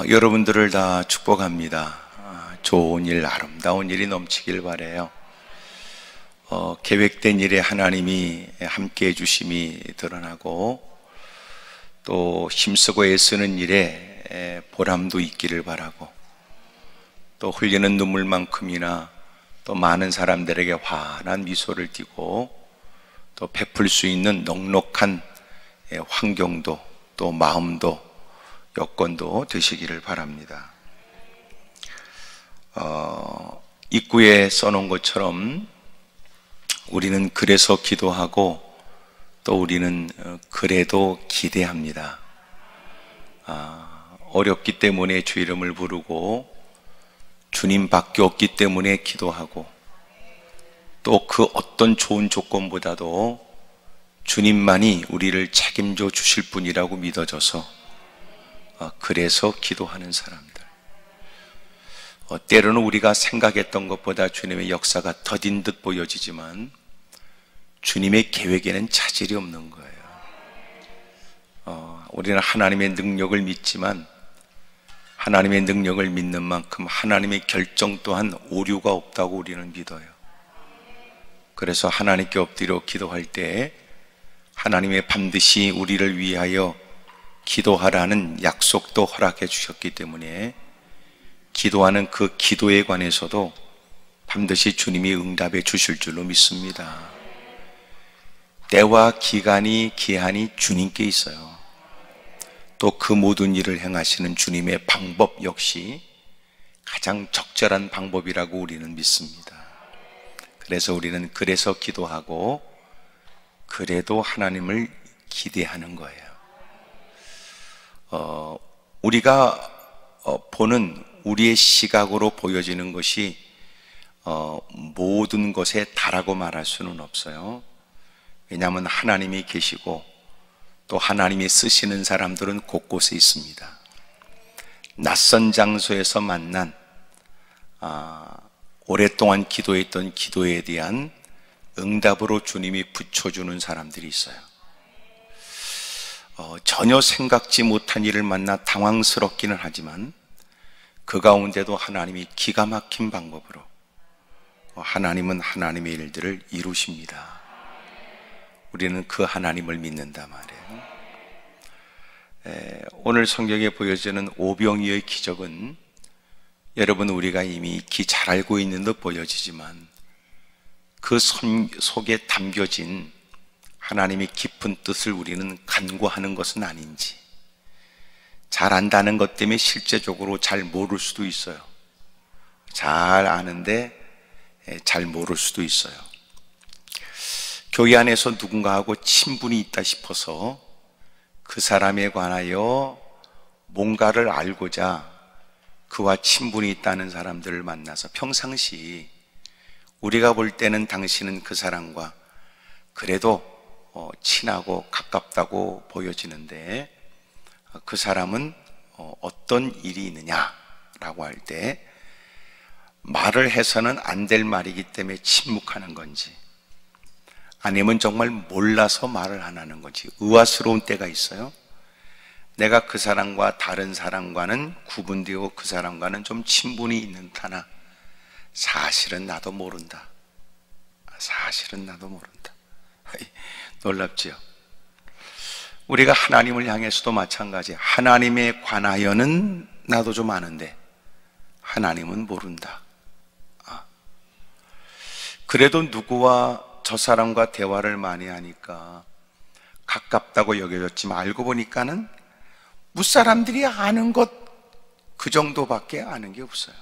여러분들을 다 축복합니다. 좋은 일, 아름다운 일이 넘치길 바라요. 계획된 일에 하나님이 함께 해주심이 드러나고 또 힘쓰고 애쓰는 일에 보람도 있기를 바라고 또 흘리는 눈물만큼이나 또 많은 사람들에게 환한 미소를 띠고 또 베풀 수 있는 넉넉한 환경도 또 마음도 여건도 되시기를 바랍니다. 입구에 써놓은 것처럼 우리는 그래서 기도하고 또 우리는 그래도 기대합니다. 어렵기 때문에 주 이름을 부르고 주님밖에 없기 때문에 기도하고 또 그 어떤 좋은 조건보다도 주님만이 우리를 책임져 주실 분이라고 믿어져서 그래서 기도하는 사람들. 때로는 우리가 생각했던 것보다 주님의 역사가 더딘 듯 보여지지만 주님의 계획에는 차질이 없는 거예요. 우리는 하나님의 능력을 믿지만 하나님의 능력을 믿는 만큼 하나님의 결정 또한 오류가 없다고 우리는 믿어요. 그래서 하나님께 엎드려 기도할 때 하나님의 반드시 우리를 위하여 기도하라는 약속도 허락해 주셨기 때문에 기도하는 그 기도에 관해서도 반드시 주님이 응답해 주실 줄로 믿습니다. 때와 기간이 기한이 주님께 있어요. 또 그 모든 일을 행하시는 주님의 방법 역시 가장 적절한 방법이라고 우리는 믿습니다. 그래서 우리는 그래서 기도하고 그래도 하나님을 기대하는 거예요. 우리가 보는 우리의 시각으로 보여지는 것이 모든 것에 다라고 말할 수는 없어요. 왜냐하면 하나님이 계시고 또 하나님이 쓰시는 사람들은 곳곳에 있습니다. 낯선 장소에서 만난 오랫동안 기도했던 기도에 대한 응답으로 주님이 붙여주는 사람들이 있어요. 전혀 생각지 못한 일을 만나 당황스럽기는 하지만 그 가운데도 하나님이 기가 막힌 방법으로 하나님은 하나님의 일들을 이루십니다. 우리는 그 하나님을 믿는다 말이에요. 오늘 성경에 보여지는 오병이어의 기적은 여러분 우리가 이미 잘 알고 있는 듯 보여지지만 그 속에 담겨진 하나님의 깊은 뜻을 우리는 간구하는 것은 아닌지 잘 안다는 것 때문에 실제적으로 잘 모를 수도 있어요. 잘 아는데 잘 모를 수도 있어요. 교회 안에서 누군가하고 친분이 있다 싶어서 그 사람에 관하여 뭔가를 알고자 그와 친분이 있다는 사람들을 만나서 평상시 우리가 볼 때는 당신은 그 사람과 그래도 친하고 가깝다고 보여지는데 그 사람은 어떤 일이 있느냐라고 할 때 말을 해서는 안 될 말이기 때문에 침묵하는 건지 아니면 정말 몰라서 말을 안 하는 건지 의아스러운 때가 있어요. 내가 그 사람과 다른 사람과는 구분되고 그 사람과는 좀 친분이 있는 듯하나 사실은 나도 모른다. 사실은 나도 모른다. 놀랍지요? 우리가 하나님을 향해서도 마찬가지야. 하나님에 관하여는 나도 좀 아는데 하나님은 모른다. 그래도 누구와 저 사람과 대화를 많이 하니까 가깝다고 여겨졌지만 알고 보니까는 무사람들이 아는 것 그 정도밖에 아는 게 없어요.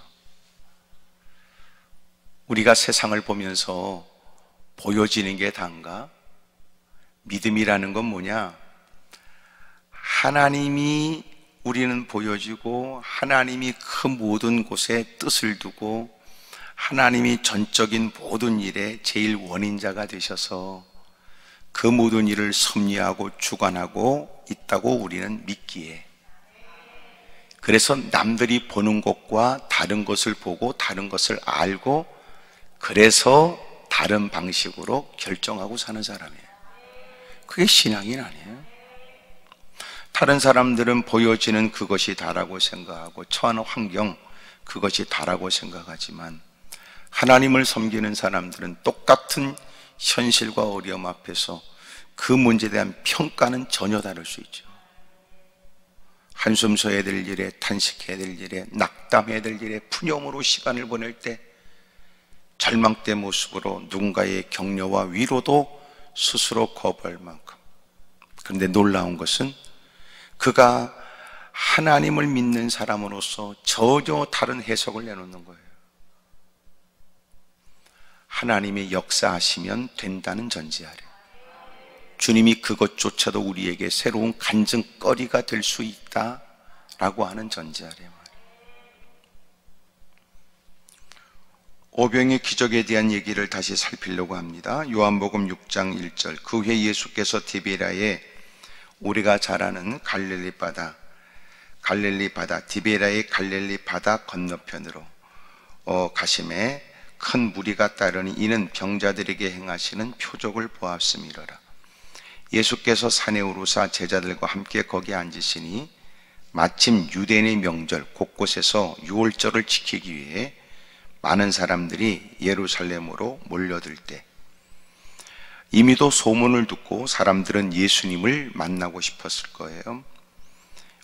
우리가 세상을 보면서 보여지는 게 단가? 믿음이라는 건 뭐냐? 하나님이 우리는 보여지고 하나님이 그 모든 곳에 뜻을 두고 하나님이 전적인 모든 일에 제일 원인자가 되셔서 그 모든 일을 섭리하고 주관하고 있다고 우리는 믿기에 그래서 남들이 보는 것과 다른 것을 보고 다른 것을 알고 그래서 다른 방식으로 결정하고 사는 사람이에요. 그게 신앙이 아니에요. 다른 사람들은 보여지는 그것이 다라고 생각하고 처한 환경 그것이 다라고 생각하지만 하나님을 섬기는 사람들은 똑같은 현실과 어려움 앞에서 그 문제에 대한 평가는 전혀 다를 수 있죠. 한숨 쉬어야 될 일에, 탄식해야 될 일에, 낙담해야 될 일에 푸념으로 시간을 보낼 때 절망된 모습으로 누군가의 격려와 위로도 스스로 거부할 만큼. 그런데 놀라운 것은 그가 하나님을 믿는 사람으로서 전혀 다른 해석을 내놓는 거예요. 하나님의 역사하시면 된다는 전제 아래 주님이 그것조차도 우리에게 새로운 간증거리가 될 수 있다라고 하는 전제 아래 말이에요. 오병의 기적에 대한 얘기를 다시 살피려고 합니다. 요한복음 6장 1절. 그 후에 예수께서 디베랴에 우리가 잘 아는 갈릴리 바다 디베랴의 갈릴리 바다 건너편으로 가심에 큰 무리가 따르니 이는 병자들에게 행하시는 표적을 보았음이로라. 예수께서 산에 오르사 제자들과 함께 거기 앉으시니 마침 유대인의 명절 곳곳에서 유월절을 지키기 위해 많은 사람들이 예루살렘으로 몰려들 때 이미도 소문을 듣고 사람들은 예수님을 만나고 싶었을 거예요.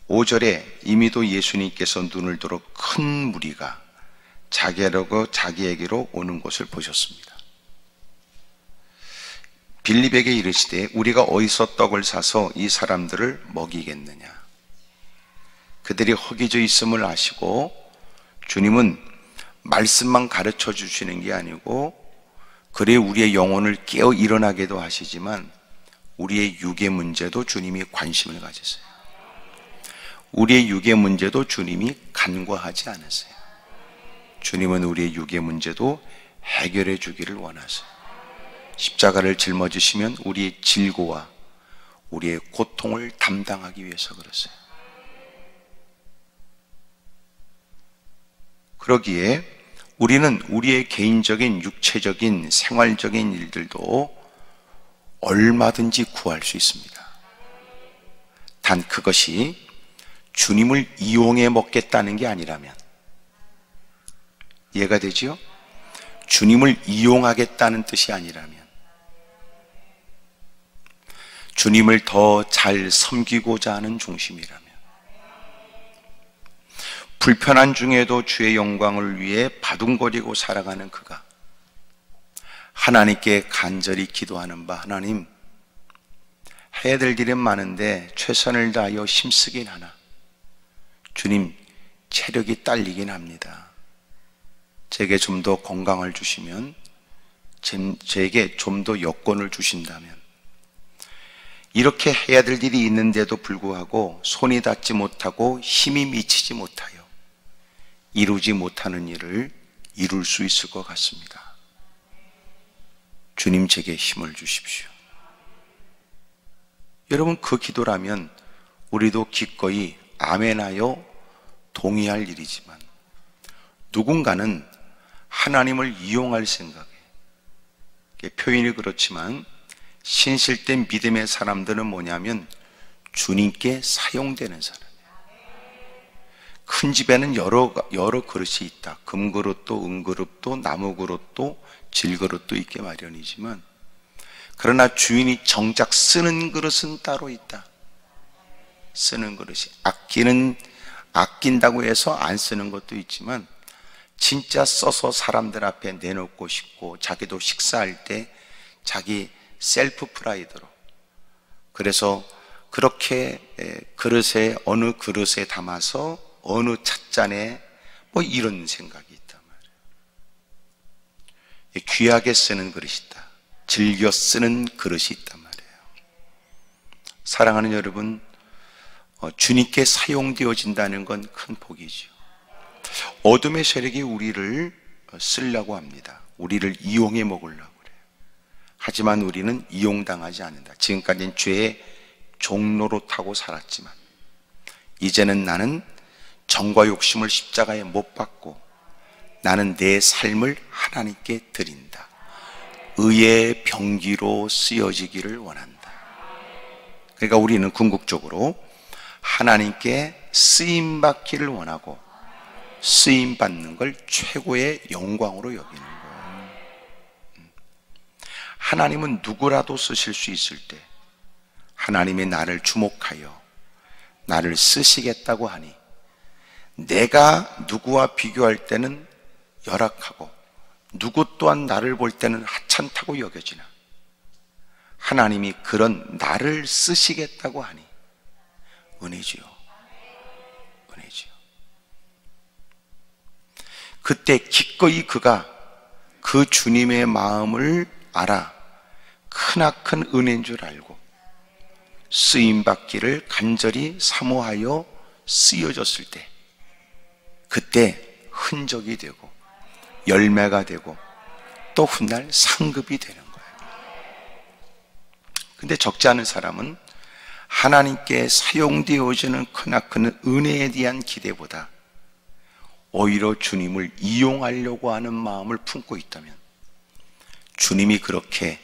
5절에 이미도 예수님께서 눈을 들어 큰 무리가 자기에게로 오는 것을 보셨습니다. 빌립에게 이르시되 우리가 어디서 떡을 사서 이 사람들을 먹이겠느냐. 그들이 허기져 있음을 아시고 주님은 말씀만 가르쳐 주시는 게 아니고 그래 우리의 영혼을 깨어 일어나게도 하시지만 우리의 육의 문제도 주님이 관심을 가지세요. 우리의 육의 문제도 주님이 간과하지 않으세요. 주님은 우리의 육의 문제도 해결해 주기를 원하세요. 십자가를 짊어지시면 우리의 질고와 우리의 고통을 담당하기 위해서 그러세요. 그러기에 우리는 우리의 개인적인 육체적인 생활적인 일들도 얼마든지 구할 수 있습니다. 단 그것이 주님을 이용해 먹겠다는 게 아니라면, 이해가 되지요? 주님을 이용하겠다는 뜻이 아니라면, 주님을 더 잘 섬기고자 하는 중심이라면, 불편한 중에도 주의 영광을 위해 바둥거리고 살아가는 그가 하나님께 간절히 기도하는 바, 하나님, 해야 될 일은 많은데 최선을 다하여 힘쓰긴 하나 주님, 체력이 딸리긴 합니다. 제게 좀 더 건강을 주시면, 제게 좀 더 여건을 주신다면, 이렇게 해야 될 일이 있는데도 불구하고 손이 닿지 못하고 힘이 미치지 못하여 이루지 못하는 일을 이룰 수 있을 것 같습니다. 주님, 제게 힘을 주십시오. 여러분, 그 기도라면 우리도 기꺼이 아멘하여 동의할 일이지만, 누군가는 하나님을 이용할 생각에, 표현이 그렇지만 신실된 믿음의 사람들은 뭐냐면 주님께 사용되는 사람이에요. 큰 집에는 여러 그릇이 있다. 금그릇도 은그릇도 나무그릇도 질그릇도 있게 마련이지만, 그러나 주인이 정작 쓰는 그릇은 따로 있다. 쓰는 그릇이, 아낀다고 해서 안 쓰는 것도 있지만 진짜 써서 사람들 앞에 내놓고 싶고, 자기도 식사할 때 자기 셀프 프라이드로, 그래서 그렇게 그릇에, 어느 그릇에 담아서 어느 찻잔에 뭐 이런 생각이 있단 말이에요. 귀하게 쓰는 그릇이 있다. 즐겨 쓰는 그릇이 있단 말이에요. 사랑하는 여러분, 주님께 사용되어진다는 건 큰 복이죠. 어둠의 세력이 우리를 쓰려고 합니다. 우리를 이용해 먹으려고 그래요. 하지만 우리는 이용당하지 않는다. 지금까지는 죄의 종로로 타고 살았지만 이제는 나는 정과 욕심을 십자가에 못 박고 나는 내 삶을 하나님께 드린다. 의의 병기로 쓰여지기를 원한다. 그러니까 우리는 궁극적으로 하나님께 쓰임받기를 원하고 쓰임받는 걸 최고의 영광으로 여기는 거예요. 하나님은 누구라도 쓰실 수 있을 때 하나님이 나를 주목하여 나를 쓰시겠다고 하니 내가 누구와 비교할 때는 열악하고 누구 또한 나를 볼 때는 하찮다고 여겨지나 하나님이 그런 나를 쓰시겠다고 하니 은혜지요. 은혜지요. 그때 기꺼이 그가 그 주님의 마음을 알아 크나큰 은혜인 줄 알고 쓰임받기를 간절히 사모하여 쓰여졌을 때 그때 흔적이 되고 열매가 되고 또 훗날 상급이 되는 거예요. 근데 적지 않은 사람은 하나님께 사용되어지는 크나큰 은혜에 대한 기대보다 오히려 주님을 이용하려고 하는 마음을 품고 있다면 주님이 그렇게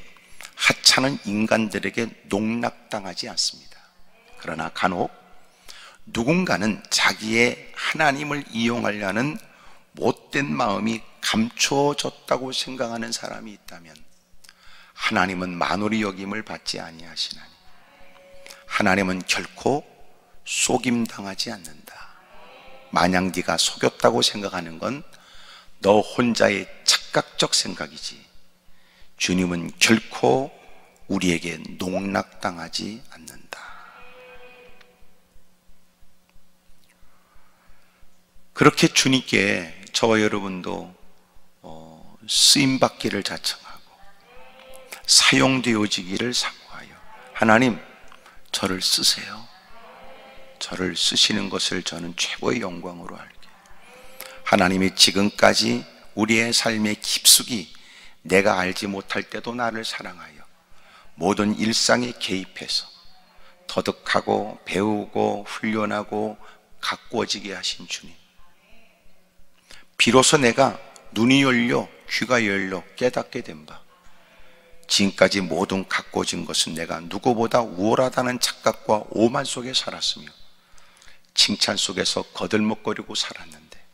하찮은 인간들에게 농락당하지 않습니다. 그러나 간혹 누군가는 자기의 하나님을 이용하려는 못된 마음이 감춰졌다고 생각하는 사람이 있다면 하나님은 만홀히 여김을 받지 아니하시나니 하나님은 결코 속임당하지 않는다. 만약 네가 속였다고 생각하는 건 너 혼자의 착각적 생각이지 주님은 결코 우리에게 농락당하지 않는다. 그렇게 주님께 저와 여러분도 쓰임받기를 자청하고 사용되어지기를 사모하여 하나님 저를 쓰세요. 저를 쓰시는 것을 저는 최고의 영광으로 알게. 하나님이 지금까지 우리의 삶에 깊숙이 내가 알지 못할 때도 나를 사랑하여 모든 일상에 개입해서 터득하고 배우고 훈련하고 가꾸어지게 하신 주님, 비로소 내가 눈이 열려 귀가 열려 깨닫게 된 바 지금까지 모든 가꾸어진 것은 내가 누구보다 우월하다는 착각과 오만 속에 살았으며 칭찬 속에서 거들먹거리고 살았는데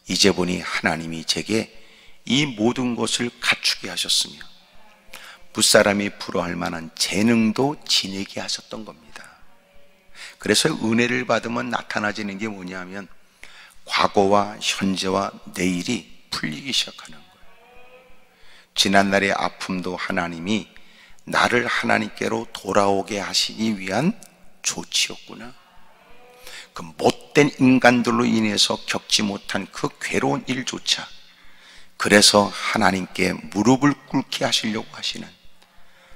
이제 보니 하나님이 제게 이 모든 것을 갖추게 하셨으며 무사람이 부러워할 만한 재능도 지니게 하셨던 겁니다. 그래서 은혜를 받으면 나타나지는 게 뭐냐면 과거와 현재와 내일이 풀리기 시작하는 거예요. 지난날의 아픔도 하나님이 나를 하나님께로 돌아오게 하시기 위한 조치였구나. 그 못된 인간들로 인해서 겪지 못한 그 괴로운 일조차 그래서 하나님께 무릎을 꿇게 하시려고 하시는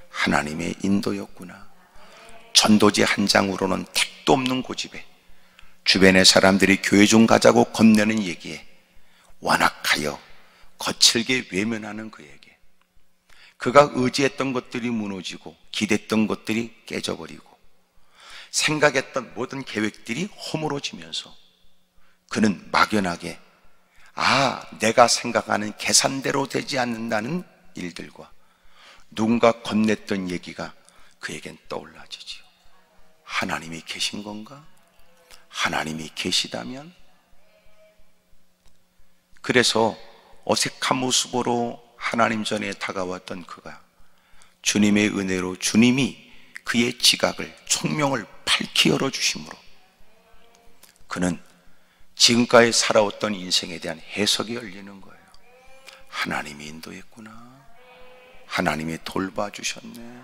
하나님의 인도였구나. 전도지 한 장으로는 택도 없는 고집에 주변의 사람들이 교회 좀 가자고 건네는 얘기에 완악하여 거칠게 외면하는 그에게 그가 의지했던 것들이 무너지고 기댔던 것들이 깨져버리고 생각했던 모든 계획들이 허물어지면서 그는 막연하게 내가 생각하는 계산대로 되지 않는다는 일들과 누군가 건넸던 얘기가 그에겐 떠올라지지요. 하나님이 계신 건가? 하나님이 계시다면? 그래서 어색한 모습으로 하나님 전에 다가왔던 그가 주님의 은혜로 주님이 그의 지각을 총명을 밝히 열어주심으로 그는 지금까지 살아왔던 인생에 대한 해석이 열리는 거예요. 하나님이 인도했구나. 하나님이 돌봐주셨네.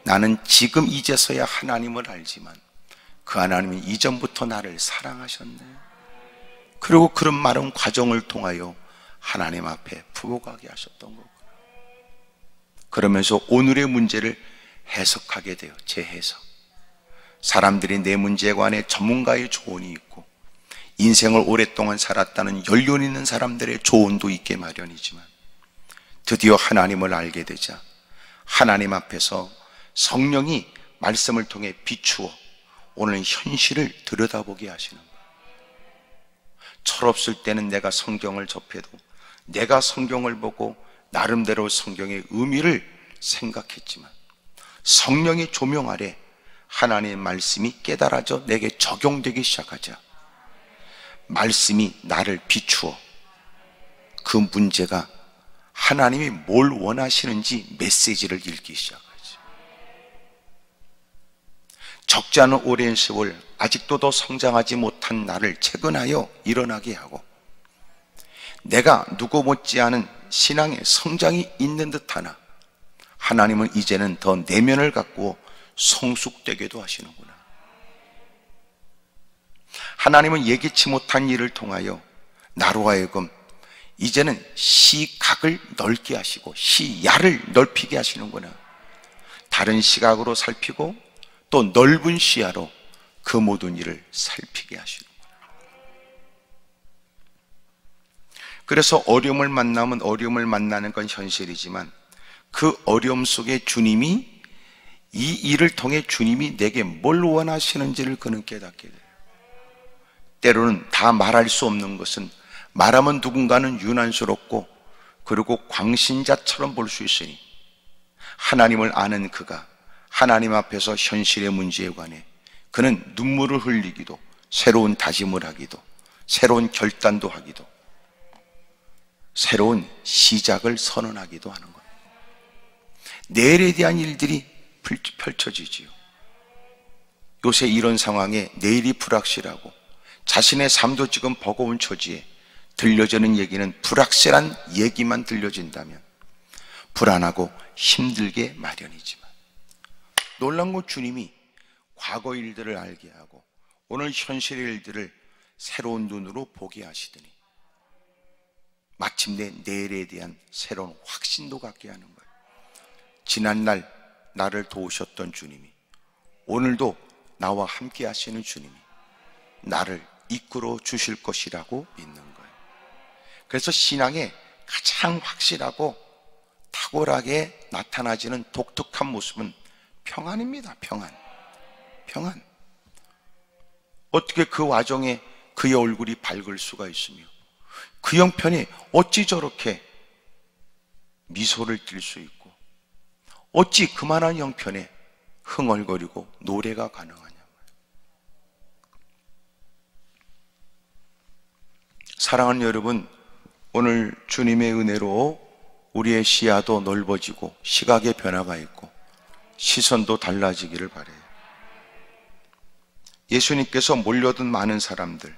나는 지금 이제서야 하나님을 알지만 그 하나님이 이전부터 나를 사랑하셨네. 그리고 그런 많은 과정을 통하여 하나님 앞에 부복하게 하셨던 거구나. 그러면서 오늘의 문제를 해석하게 돼요. 재해석. 사람들이 내 문제에 관해 전문가의 조언이 있고 인생을 오랫동안 살았다는 연륜 있는 사람들의 조언도 있게 마련이지만 드디어 하나님을 알게 되자 하나님 앞에서 성령이 말씀을 통해 비추어 오늘 현실을 들여다보게 하시는 거예요. 철없을 때는 내가 성경을 접해도 내가 성경을 보고 나름대로 성경의 의미를 생각했지만 성령의 조명 아래 하나님의 말씀이 깨달아져 내게 적용되기 시작하자. 말씀이 나를 비추어 그 문제가 하나님이 뭘 원하시는지 메시지를 읽기 시작하지. 적지 않은 오랜 세월 아직도 더 성장하지 못한 나를 채근하여 일어나게 하고, 내가 누구 못지않은 신앙의 성장이 있는 듯하나 하나님은 이제는 더 내면을 갖고 성숙되게도 하시는구나. 하나님은 예기치 못한 일을 통하여 나로 하여금 이제는 시각을 넓게 하시고 시야를 넓히게 하시는구나. 다른 시각으로 살피고 또 넓은 시야로 그 모든 일을 살피게 하시는구나. 그래서 어려움을 만나면 어려움을 만나는 건 현실이지만 그 어려움 속에 주님이, 이 일을 통해 주님이 내게 뭘 원하시는지를 그는 깨닫게 돼요. 때로는 다 말할 수 없는 것은 말하면 누군가는 유난스럽고 그리고 광신자처럼 볼 수 있으니, 하나님을 아는 그가 하나님 앞에서 현실의 문제에 관해 그는 눈물을 흘리기도, 새로운 다짐을 하기도, 새로운 결단도 하기도, 새로운 시작을 선언하기도 하는 것. 내일에 대한 일들이 펼쳐지지요. 요새 이런 상황에 내일이 불확실하고 자신의 삶도 지금 버거운 처지에 들려지는 얘기는 불확실한 얘기만 들려진다면 불안하고 힘들게 마련이지만, 놀라운 건 주님이 과거 일들을 알게 하고 오늘 현실의 일들을 새로운 눈으로 보게 하시더니 마침내 내일에 대한 새로운 확신도 갖게 하는 거예요. 지난날 나를 도우셨던 주님이 오늘도 나와 함께 하시는 주님이 나를 이끌어 주실 것이라고 믿는 거예요. 그래서 신앙의 가장 확실하고 탁월하게 나타나지는 독특한 모습은 평안입니다. 평안. 어떻게 그 와중에 그의 얼굴이 밝을 수가 있으며 그 형편이 어찌 저렇게 미소를 띌 수 있고 어찌 그만한 형편에 흥얼거리고 노래가 가능하냐. 사랑하는 여러분, 오늘 주님의 은혜로 우리의 시야도 넓어지고 시각의 변화가 있고 시선도 달라지기를 바라요. 예수님께서 몰려든 많은 사람들,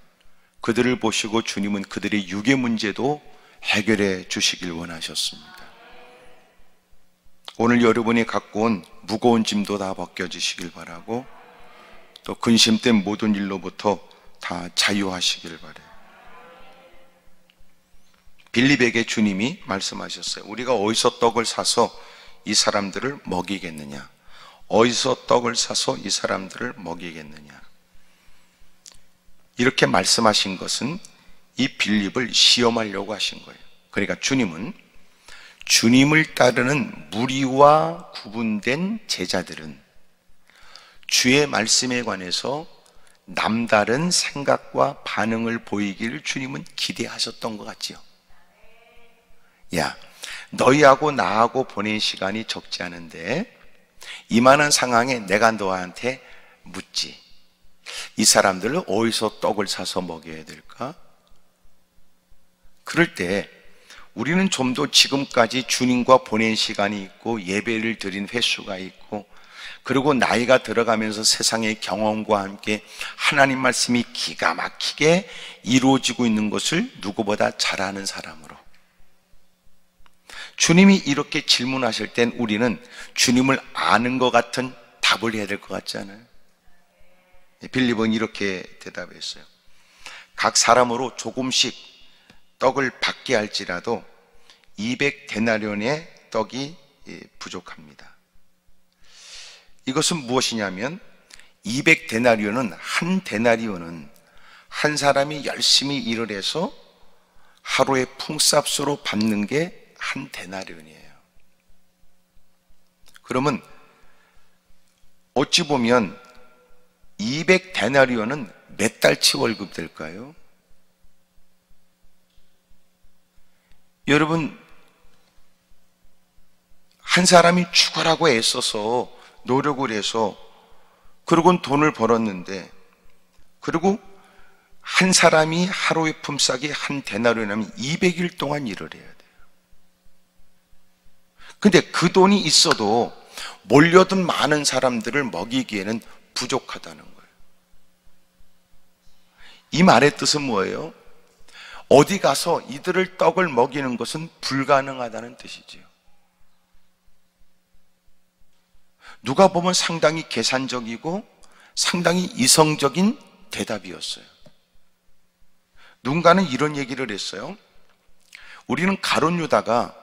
그들을 보시고 주님은 그들의 육의 문제도 해결해 주시길 원하셨습니다. 오늘 여러분이 갖고 온 무거운 짐도 다 벗겨지시길 바라고, 또 근심된 모든 일로부터 다 자유하시길 바라요. 빌립에게 주님이 말씀하셨어요. 우리가 어디서 떡을 사서 이 사람들을 먹이겠느냐? 어디서 떡을 사서 이 사람들을 먹이겠느냐? 이렇게 말씀하신 것은 이 빌립을 시험하려고 하신 거예요. 그러니까 주님은 주님을 따르는 무리와 구분된 제자들은 주의 말씀에 관해서 남다른 생각과 반응을 보이기를 주님은 기대하셨던 것 같지요. 야, 너희하고 나하고 보낸 시간이 적지 않은데 이만한 상황에 내가 너한테 묻지. 이 사람들을 어디서 떡을 사서 먹여야 될까? 그럴 때 우리는 좀 더 지금까지 주님과 보낸 시간이 있고 예배를 드린 횟수가 있고 그리고 나이가 들어가면서 세상의 경험과 함께 하나님 말씀이 기가 막히게 이루어지고 있는 것을 누구보다 잘 아는 사람으로, 주님이 이렇게 질문하실 땐 우리는 주님을 아는 것 같은 답을 해야 될 것 같지 않아요? 빌립은 이렇게 대답했어요. 각 사람으로 조금씩 떡을 받게 할지라도 200데나리온의 떡이 부족합니다. 이것은 무엇이냐면 200데나리온은 한 데나리온은 한 사람이 열심히 일을 해서 하루의 품삯으로 받는 게 한 데나리온이에요. 그러면 어찌 보면 200데나리온은 몇 달치 월급 될까요? 여러분, 한 사람이 죽으라고 애써서 노력을 해서 그러고는 돈을 벌었는데, 그리고 한 사람이 하루에 품삯이 한 데나리온이면 200일 동안 일을 해야 돼요. 근데 그 돈이 있어도 몰려든 많은 사람들을 먹이기에는 부족하다는 거예요. 이 말의 뜻은 뭐예요? 어디 가서 이들을 떡을 먹이는 것은 불가능하다는 뜻이지요. 누가 보면 상당히 계산적이고 상당히 이성적인 대답이었어요. 누군가는 이런 얘기를 했어요. 우리는 가룟 유다가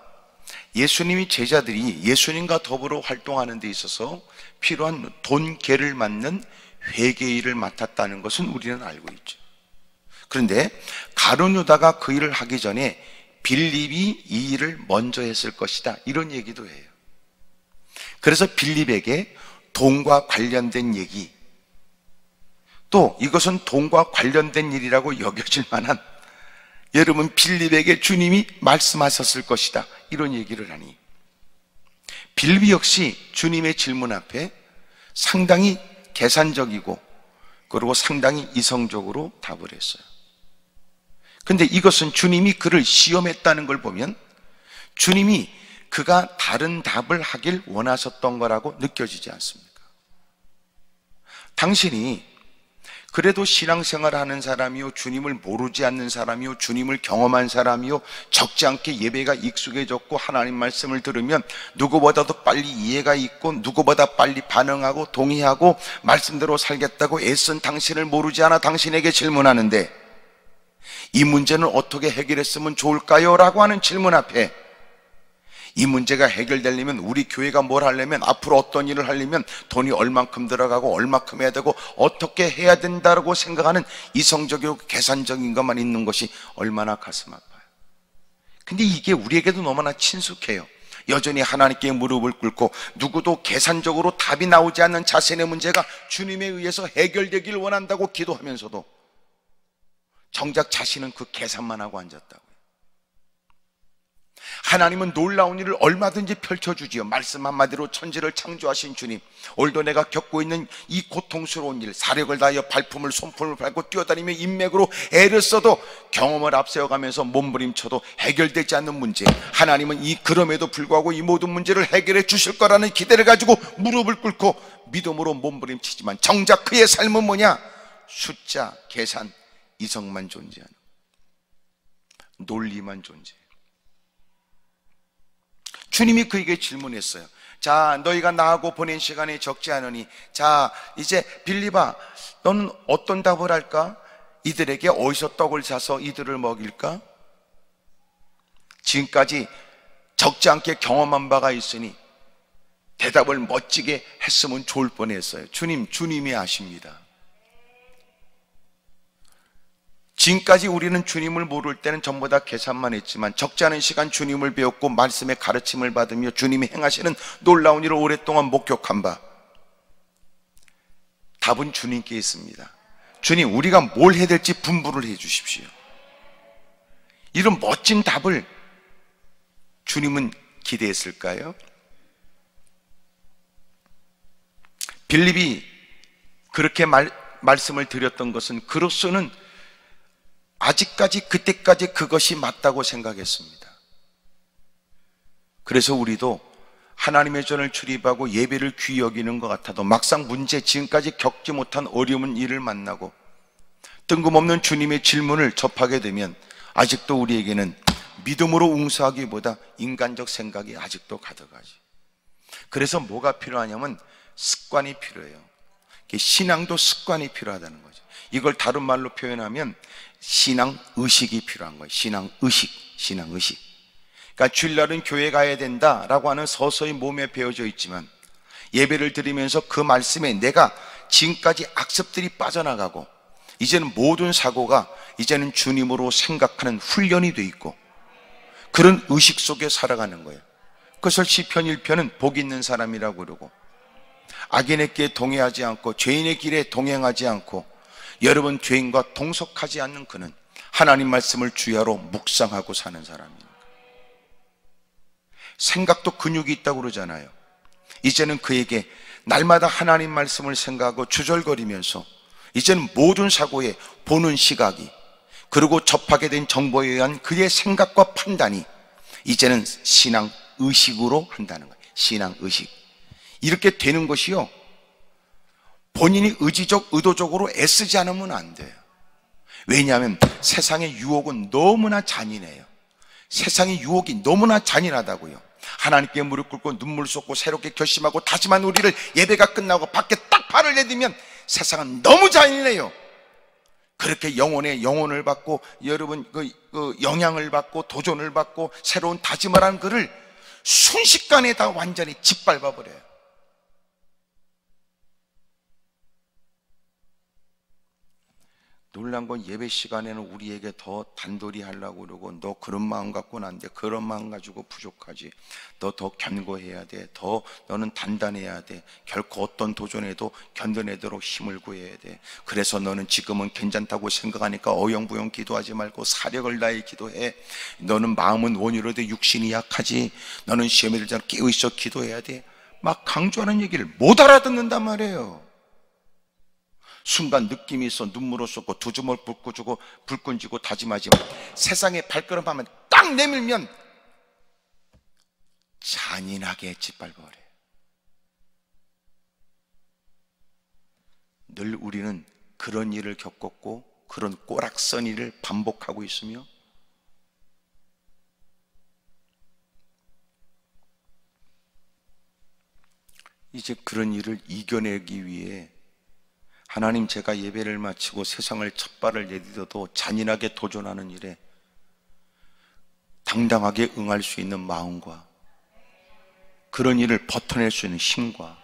예수님이 제자들이 예수님과 더불어 활동하는 데 있어서 필요한 돈계를 맡는 회계일을 맡았다는 것은 우리는 알고 있죠. 그런데 가룟 유다가 그 일을 하기 전에 빌립이 이 일을 먼저 했을 것이다, 이런 얘기도 해요. 그래서 빌립에게 돈과 관련된 얘기, 또 이것은 돈과 관련된 일이라고 여겨질 만한, 여러분 빌립에게 주님이 말씀하셨을 것이다, 이런 얘기를 하니 빌립 역시 주님의 질문 앞에 상당히 계산적이고 그리고 상당히 이성적으로 답을 했어요. 근데 이것은 주님이 그를 시험했다는 걸 보면 주님이 그가 다른 답을 하길 원하셨던 거라고 느껴지지 않습니까? 당신이 그래도 신앙생활 하는 사람이요, 주님을 모르지 않는 사람이요, 주님을 경험한 사람이요, 적지 않게 예배가 익숙해졌고 하나님 말씀을 들으면 누구보다도 빨리 이해가 있고 누구보다 빨리 반응하고 동의하고 말씀대로 살겠다고 애쓴 당신을 모르지 않아 당신에게 질문하는데, 이 문제는 어떻게 해결했으면 좋을까요? 라고 하는 질문 앞에 이 문제가 해결되려면, 우리 교회가 뭘 하려면, 앞으로 어떤 일을 하려면 돈이 얼만큼 들어가고 얼만큼 해야 되고 어떻게 해야 된다고 생각하는 이성적이고 계산적인 것만 있는 것이 얼마나 가슴 아파요. 근데 이게 우리에게도 너무나 친숙해요. 여전히 하나님께 무릎을 꿇고 누구도 계산적으로 답이 나오지 않는 자신의 문제가 주님에 의해서 해결되길 원한다고 기도하면서도 정작 자신은 그 계산만 하고 앉았다고요. 하나님은 놀라운 일을 얼마든지 펼쳐주지요. 말씀 한마디로 천지를 창조하신 주님, 오늘도 내가 겪고 있는 이 고통스러운 일, 사력을 다하여 발품을 손품을 밟고 뛰어다니며 인맥으로 애를 써도 경험을 앞세워가면서 몸부림쳐도 해결되지 않는 문제, 하나님은 그럼에도 불구하고 이 모든 문제를 해결해 주실 거라는 기대를 가지고 무릎을 꿇고 믿음으로 몸부림치지만 정작 그의 삶은 뭐냐? 숫자, 계산, 이성만 존재하는, 논리만 존재해요. 주님이 그에게 질문했어요. 자, 너희가 나하고 보낸 시간이 적지 않으니, 자, 이제 빌립아, 너는 어떤 답을 할까? 이들에게 어디서 떡을 사서 이들을 먹일까? 지금까지 적지 않게 경험한 바가 있으니 대답을 멋지게 했으면 좋을 뻔했어요. 주님이 아십니다. 지금까지 우리는 주님을 모를 때는 전부 다 계산만 했지만 적지 않은 시간 주님을 배웠고 말씀의 가르침을 받으며 주님이 행하시는 놀라운 일을 오랫동안 목격한 바, 답은 주님께 있습니다. 주님, 우리가 뭘 해야 될지 분부를 해 주십시오. 이런 멋진 답을 주님은 기대했을까요? 빌립이 그렇게 말씀을 드렸던 것은 그로서는 아직까지 그때까지 그것이 맞다고 생각했습니다. 그래서 우리도 하나님의 전을 출입하고 예배를 귀히 여기는 것 같아도 막상 문제, 지금까지 겪지 못한 어려운 일을 만나고 뜬금없는 주님의 질문을 접하게 되면 아직도 우리에게는 믿음으로 응수하기보다 인간적 생각이 아직도 가득하지. 그래서 뭐가 필요하냐면 습관이 필요해요. 신앙도 습관이 필요하다는 거죠. 이걸 다른 말로 표현하면 신앙의식이 필요한 거예요. 신앙의식. 그러니까 주일날은 교회 가야 된다라고 하는 서서히 몸에 배어져 있지만 예배를 드리면서 그 말씀에 내가 지금까지 악습들이 빠져나가고 이제는 모든 사고가 이제는 주님으로 생각하는 훈련이 돼 있고 그런 의식 속에 살아가는 거예요. 그것을 시편 1편은 복 있는 사람이라고 그러고, 악인의 길에 동행하지 않고 죄인의 길에 동행하지 않고 여러분 죄인과 동석하지 않는 그는 하나님 말씀을 주야로 묵상하고 사는 사람입니다. 생각도 근육이 있다고 그러잖아요. 이제는 그에게 날마다 하나님 말씀을 생각하고 주절거리면서 이제는 모든 사고에 보는 시각이, 그리고 접하게 된 정보에 의한 그의 생각과 판단이 이제는 신앙 의식으로 한다는 거예요. 신앙 의식. 이렇게 되는 것이요, 본인이 의도적으로 애쓰지 않으면 안 돼요. 왜냐하면 세상의 유혹은 너무나 잔인해요. 세상의 유혹이 너무나 잔인하다고요. 하나님께 무릎 꿇고 눈물 쏟고 새롭게 결심하고 다짐한 우리를 예배가 끝나고 밖에 딱 발을 내디면 세상은 너무 잔인해요. 그렇게 영혼을 받고, 여러분 영향을 받고 도전을 받고 새로운 다짐을 한 그를 순식간에 다 완전히 짓밟아 버려요. 놀란 건 예배 시간에는 우리에게 더 단돌이 하려고 그러고, 너 그런 마음 갖고는 안 돼, 그런 마음 가지고 부족하지, 너 더 견고해야 돼, 더 너는 단단해야 돼, 결코 어떤 도전에도 견뎌내도록 힘을 구해야 돼, 그래서 너는 지금은 괜찮다고 생각하니까 어영부영 기도하지 말고 사력을 다해 기도해, 너는 마음은 원유로되 육신이 약하지, 너는 시험에 들지 않고 깨어있어 기도해야 돼, 막 강조하는 얘기를 못 알아듣는단 말이에요. 순간 느낌이 있어 눈물을 쏟고 두 주먹 불끈 쥐고 다짐하지만 세상에 발걸음하면 딱 내밀면 잔인하게 짓밟아버려요. 늘 우리는 그런 일을 겪었고 그런 꼬락선 일을 반복하고 있으며, 이제 그런 일을 이겨내기 위해 하나님, 제가 예배를 마치고 세상을 첫 발을 내딛어도 잔인하게 도전하는 일에 당당하게 응할 수 있는 마음과 그런 일을 버텨낼 수 있는 힘과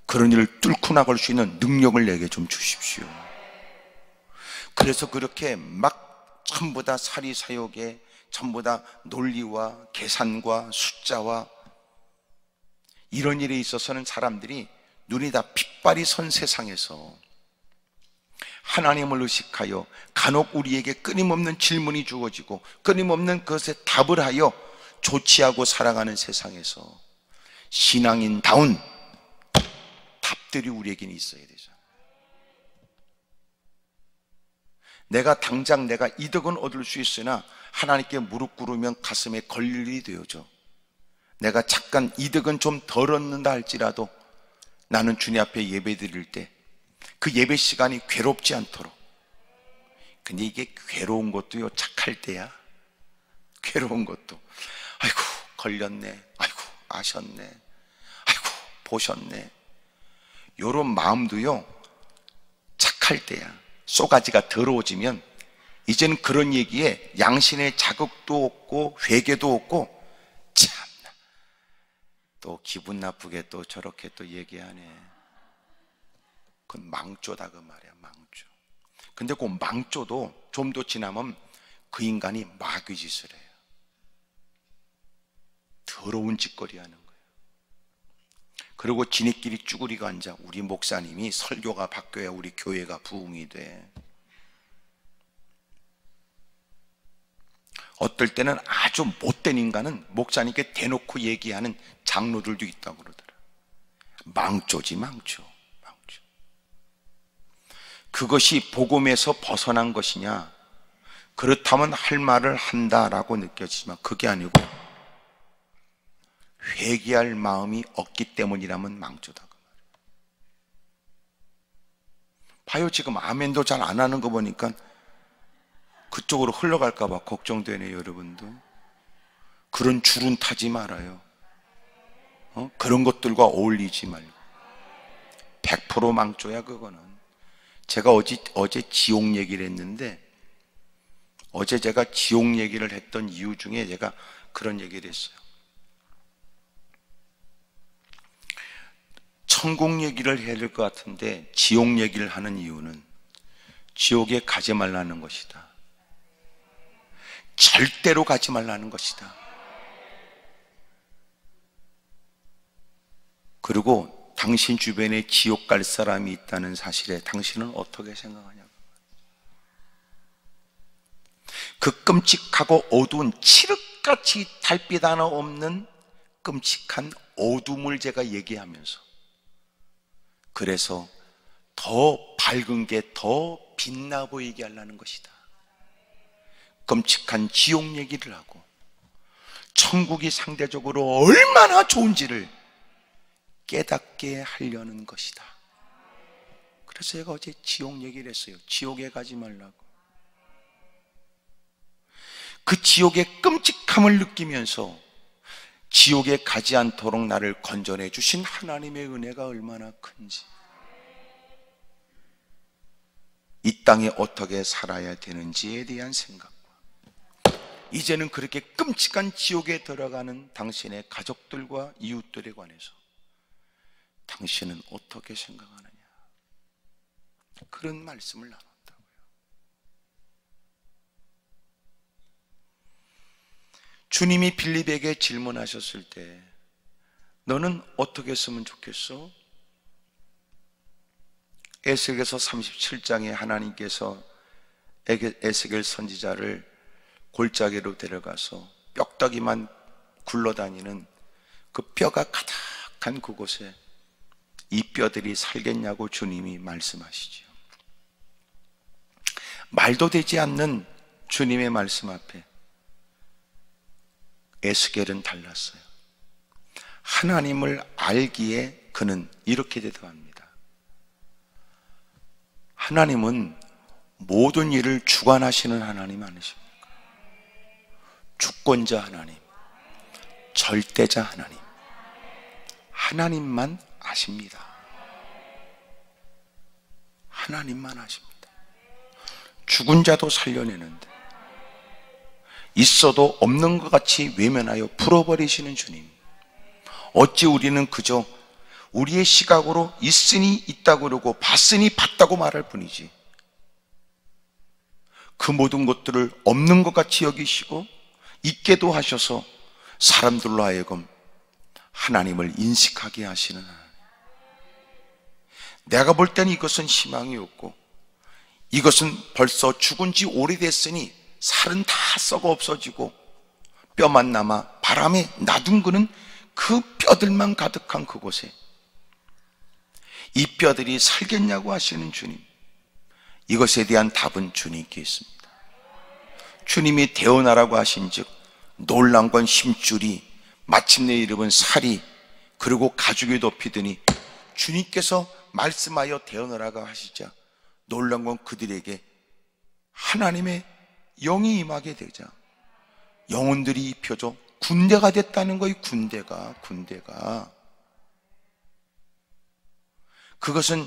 그런 일을 뚫고 나갈 수 있는 능력을 내게 좀 주십시오. 그래서 그렇게 막 전부 다 사리사욕에, 전부 다 논리와 계산과 숫자와 이런 일에 있어서는 사람들이 눈이 다 핏발이 선 세상에서 하나님을 의식하여 간혹 우리에게 끊임없는 질문이 주어지고 끊임없는 그것에 답을 하여 조치하고 살아가는 세상에서 신앙인다운 답들이 우리에게는 있어야 되잖아요. 내가 이득은 얻을 수 있으나 하나님께 무릎 꿇으면 가슴에 걸릴 일이 되어져. 내가 잠깐 이득은 좀 덜 얻는다 할지라도 나는 주님 앞에 예배 드릴 때 그 예배 시간이 괴롭지 않도록. 근데 이게 괴로운 것도요, 착할 때야. 괴로운 것도, 아이고 걸렸네, 아이고 아셨네, 아이고 보셨네, 요런 마음도요 착할 때야. 쏘가지가 더러워지면 이제는 그런 얘기에 양심의 자극도 없고 회개도 없고, 참나 또 기분 나쁘게 또 저렇게 또 얘기하네. 그건 망조다 그 말이야, 망조. 근데 그 망조도 좀 더 지나면 그 인간이 마귀 짓을 해요. 더러운 짓거리 하는 거예요. 그리고 지네끼리 쭈그리고 앉아. 우리 목사님이 설교가 바뀌어야 우리 교회가 부흥이 돼. 어떨 때는 아주 못된 인간은 목사님께 대놓고 얘기하는 장로들도 있다고 그러더라. 망조지, 망조. 그것이 복음에서 벗어난 것이냐? 그렇다면 할 말을 한다라고 느껴지지만 그게 아니고 회개할 마음이 없기 때문이라면 망조다 그 말이에요. 봐요, 지금 아멘도 잘 안 하는 거 보니까 그쪽으로 흘러갈까 봐 걱정되네요. 여러분도 그런 줄은 타지 말아요. 그런 것들과 어울리지 말고. 100% 망조야 그거는. 제가 어제 지옥 얘기를 했는데, 어제 제가 지옥 얘기를 했던 이유 중에 제가 그런 얘기를 했어요. 천국 얘기를 해야 될 것 같은데 지옥 얘기를 하는 이유는 지옥에 가지 말라는 것이다. 절대로 가지 말라는 것이다. 그리고 당신 주변에 지옥 갈 사람이 있다는 사실에 당신은 어떻게 생각하냐고. 그 끔찍하고 어두운 칠흑같이 달빛 하나 없는 끔찍한 어둠을 제가 얘기하면서, 그래서 더 밝은 게 더 빛나 보이게 하려는 것이다. 끔찍한 지옥 얘기를 하고 천국이 상대적으로 얼마나 좋은지를 깨닫게 하려는 것이다. 그래서 제가 어제 지옥 얘기를 했어요. 지옥에 가지 말라고. 그 지옥의 끔찍함을 느끼면서 지옥에 가지 않도록 나를 건져내 주신 하나님의 은혜가 얼마나 큰지, 이 땅에 어떻게 살아야 되는지에 대한 생각과, 이제는 그렇게 끔찍한 지옥에 들어가는 당신의 가족들과 이웃들에 관해서 당신은 어떻게 생각하느냐, 그런 말씀을 나눴다고요. 주님이 빌립에게 질문하셨을 때 너는 어떻게 했으면 좋겠어? 에스겔서 37장에 하나님께서 에스겔 선지자를 골짜기로 데려가서 뼈다귀만 굴러다니는 그 뼈가 가득한 그곳에 이 뼈들이 살겠냐고 주님이 말씀하시죠. 말도 되지 않는 주님의 말씀 앞에 에스겔은 달랐어요. 하나님을 알기에 그는 이렇게 대답합니다. 하나님은 모든 일을 주관하시는 하나님 아니십니까? 주권자 하나님, 절대자 하나님, 하나님만 아십니다. 하나님만 아십니다. 죽은 자도 살려내는데 있어도 없는 것 같이 외면하여 풀어버리시는 주님, 어찌 우리는 그저 우리의 시각으로 있으니 있다고 그러고 봤으니 봤다고 말할 뿐이지, 그 모든 것들을 없는 것 같이 여기시고 있게도 하셔서 사람들로 하여금 하나님을 인식하게 하시는 하나님. 내가 볼 때는 이것은 희망이 없고 이것은 벌써 죽은 지 오래됐으니 살은 다 썩어 없어지고 뼈만 남아 바람에 놔둔 그 뼈들만 가득한 그곳에 이 뼈들이 살겠냐고 하시는 주님, 이것에 대한 답은 주님께 있습니다. 주님이 태어나라고 하신 즉 놀란 건 힘줄이, 마침내 이름은 살이, 그리고 가죽이 덮이더니 주님께서 말씀하여 태어나라고 하시자 놀란 건 그들에게 하나님의 영이 임하게 되자 영혼들이 입혀져 군대가 됐다는 거예요. 군대가 그것은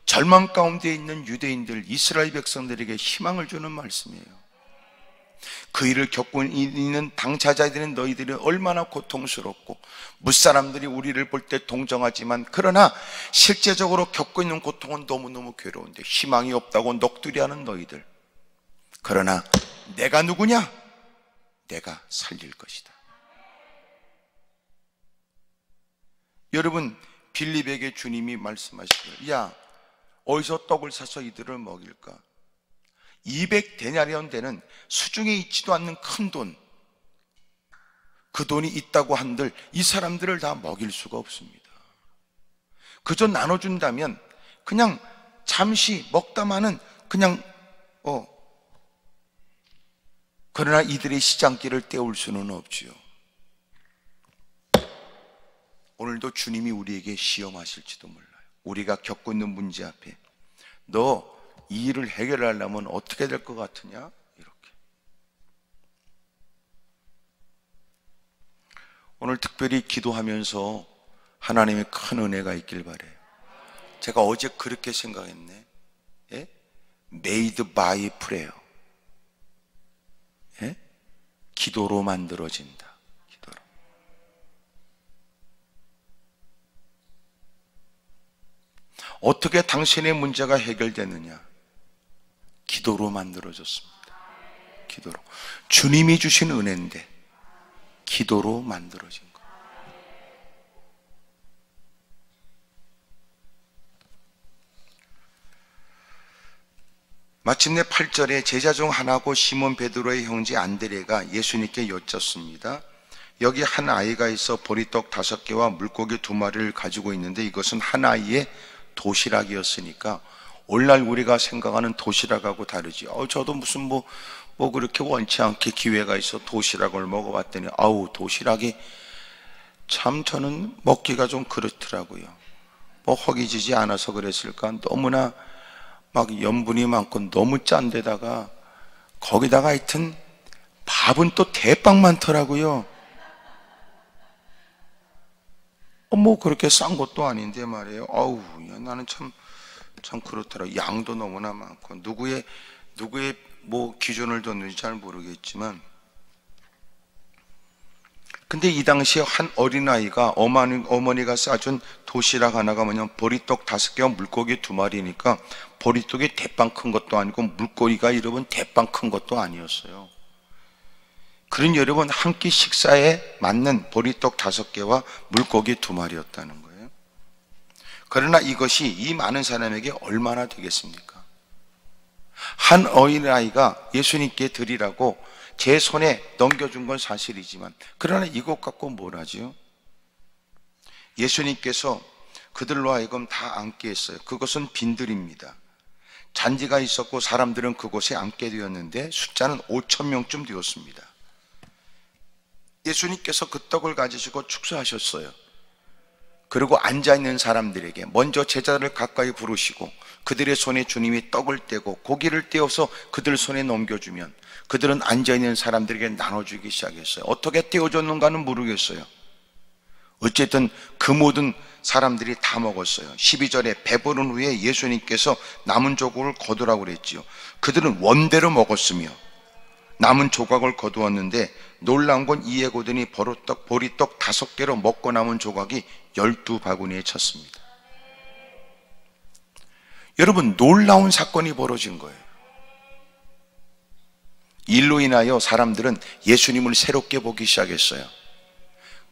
절망 가운데 있는 유대인들, 이스라엘 백성들에게 희망을 주는 말씀이에요. 그 일을 겪고 있는 당사자들인 너희들이 얼마나 고통스럽고 무사람들이 우리를 볼 때 동정하지만 그러나 실제적으로 겪고 있는 고통은 너무너무 괴로운데 희망이 없다고 넋두리하는 너희들, 그러나 내가 누구냐? 내가 살릴 것이다. 여러분, 빌립에게 주님이 말씀하시기를, 야, 어디서 떡을 사서 이들을 먹일까? 200데나리온 되는 수중에 있지도 않는 큰 돈, 그 돈이 있다고 한들 이 사람들을 다 먹일 수가 없습니다. 그저 나눠준다면 그냥 잠시 먹다마는 그냥 그러나 이들의 시장길을 때울 수는 없지요. 오늘도 주님이 우리에게 시험하실지도 몰라요. 우리가 겪고 있는 문제 앞에 너 이 일을 해결하려면 어떻게 될 것 같으냐? 이렇게. 오늘 특별히 기도하면서 하나님의 큰 은혜가 있길 바라요. 제가 어제 그렇게 생각했네. 예? Made by prayer. 예? 기도로 만들어진다. 기도로. 어떻게 당신의 문제가 해결되느냐? 기도로 만들어졌습니다. 기도로. 주님이 주신 은혜인데 기도로 만들어진 거. 마침내 8절에 제자 중 하나고 시몬 베드로의 형제 안드레가 예수님께 여쭙습니다. 여기 한 아이가 있어 보리떡 5개와 물고기 2마리를 가지고 있는데 이것은 한 아이의 도시락이었으니까 오늘날 우리가 생각하는 도시락하고 다르지. 저도 무슨 뭐 그렇게 원치 않게 기회가 있어 도시락을 먹어봤더니 도시락이 참 저는 먹기가 좀 그렇더라고요. 허기지지 않아서 그랬을까? 너무나 막 염분이 많고 너무 짠 데다가 거기다가 하여튼 밥은 또 대빵 많더라고요. 그렇게 싼 것도 아닌데 말이에요. 나는 참 그렇더라. 양도 너무나 많고 누구의 기준을 뒀는지 잘 모르겠지만, 근데 이 당시에 한 어린아이가 어머니가 싸준 도시락 하나가 보리떡 5개와 물고기 2마리니까 보리떡이 대빵 큰 것도 아니고 물고기가 여러분 대빵 큰 것도 아니었어요. 그런 여러분 한 끼 식사에 맞는 보리떡 5개와 물고기 2마리였다는 거예요. 그러나 이것이 이 많은 사람에게 얼마나 되겠습니까? 한 어린아이가 예수님께 드리라고 제 손에 넘겨준 건 사실이지만, 그러나 이것 갖고 뭘 하지요? 예수님께서 그들로 하여금 다 앉게 했어요. 그것은 빈들입니다. 잔디가 있었고 사람들은 그곳에 앉게 되었는데 숫자는 5,000명쯤 되었습니다. 예수님께서 그 떡을 가지시고 축사하셨어요. 그리고 앉아있는 사람들에게 먼저 제자를 가까이 부르시고 그들의 손에 주님이 떡을 떼고 고기를 떼어서 그들 손에 넘겨주면 그들은 앉아있는 사람들에게 나눠주기 시작했어요. 어떻게 떼어줬는가는 모르겠어요. 어쨌든 그 모든 사람들이 다 먹었어요. 12절에 배부른 후에 예수님께서 남은 조각을 거두라고 그랬지요. 그들은 원대로 먹었으며 남은 조각을 거두었는데 놀라운 건 이에 고더니 보리떡 5개로 먹고 남은 조각이 12바구니에 찼습니다. 여러분, 놀라운 사건이 벌어진 거예요. 일로 인하여 사람들은 예수님을 새롭게 보기 시작했어요.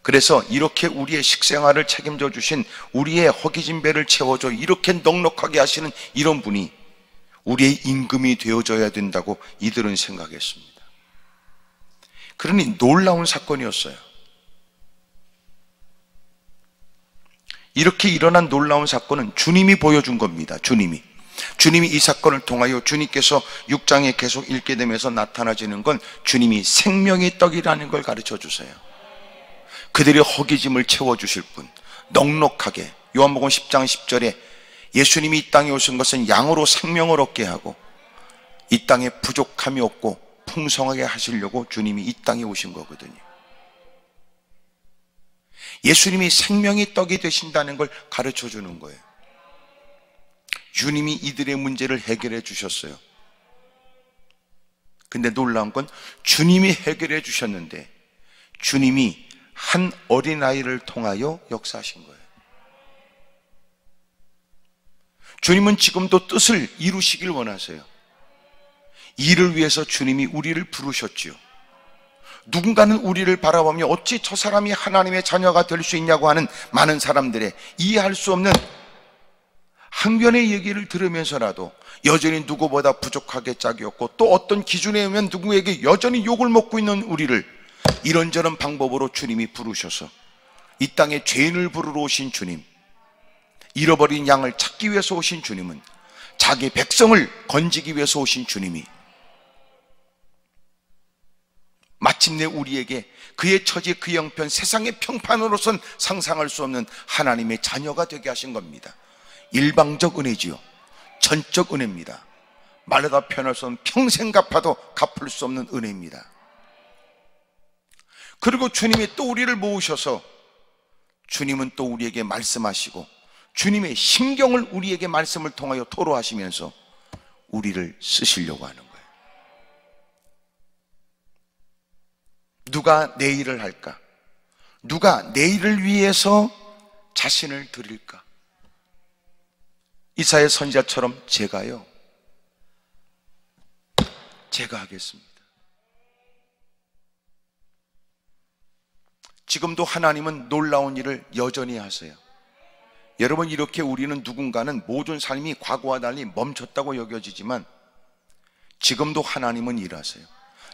그래서 이렇게 우리의 식생활을 책임져 주신, 우리의 허기진 배를 채워줘 이렇게 넉넉하게 하시는 이런 분이 우리의 임금이 되어줘야 된다고 이들은 생각했습니다. 그러니 놀라운 사건이었어요. 이렇게 일어난 놀라운 사건은 주님이 보여준 겁니다. 주님이 이 사건을 통하여 주님께서 6장에 계속 읽게 되면서 나타나지는 건 주님이 생명의 떡이라는 걸 가르쳐 주세요. 그들의 허기짐을 채워주실 분, 넉넉하게. 요한복음 10장 10절에 예수님이 이 땅에 오신 것은 양으로 생명을 얻게 하고 이 땅에 부족함이 없고 풍성하게 하시려고 주님이 이 땅에 오신 거거든요. 예수님이 생명의 떡이 되신다는 걸 가르쳐 주는 거예요. 주님이 이들의 문제를 해결해 주셨어요. 근데 놀라운 건 주님이 해결해 주셨는데 주님이 한 어린아이를 통하여 역사하신 거예요. 주님은 지금도 뜻을 이루시길 원하세요. 이를 위해서 주님이 우리를 부르셨지요. 누군가는 우리를 바라보며 어찌 저 사람이 하나님의 자녀가 될 수 있냐고 하는 많은 사람들의 이해할 수 없는 항변의 얘기를 들으면서라도 여전히 누구보다 부족하게 짝이 없고 또 어떤 기준에 의하면 누구에게 여전히 욕을 먹고 있는 우리를 이런저런 방법으로 주님이 부르셔서 이 땅에 죄인을 부르러 오신 주님, 잃어버린 양을 찾기 위해서 오신 주님은 자기 백성을 건지기 위해서 오신 주님이 마침내 우리에게 그의 처지, 그의 형편, 세상의 평판으로선 상상할 수 없는 하나님의 자녀가 되게 하신 겁니다. 일방적 은혜지요. 전적 은혜입니다. 말로다 표현할 수 없는, 평생 갚아도 갚을 수 없는 은혜입니다. 그리고 주님이 또 우리를 모으셔서 주님은 또 우리에게 말씀하시고 주님의 심경을 우리에게 말씀을 통하여 토로하시면서 우리를 쓰시려고 하는 거예요. 누가 내 일을 할까? 누가 내 일을 위해서 자신을 드릴까? 이사야 선지자처럼 제가 하겠습니다. 지금도 하나님은 놀라운 일을 여전히 하세요. 여러분, 이렇게 우리는 누군가는 모든 삶이 과거와 달리 멈췄다고 여겨지지만 지금도 하나님은 일하세요.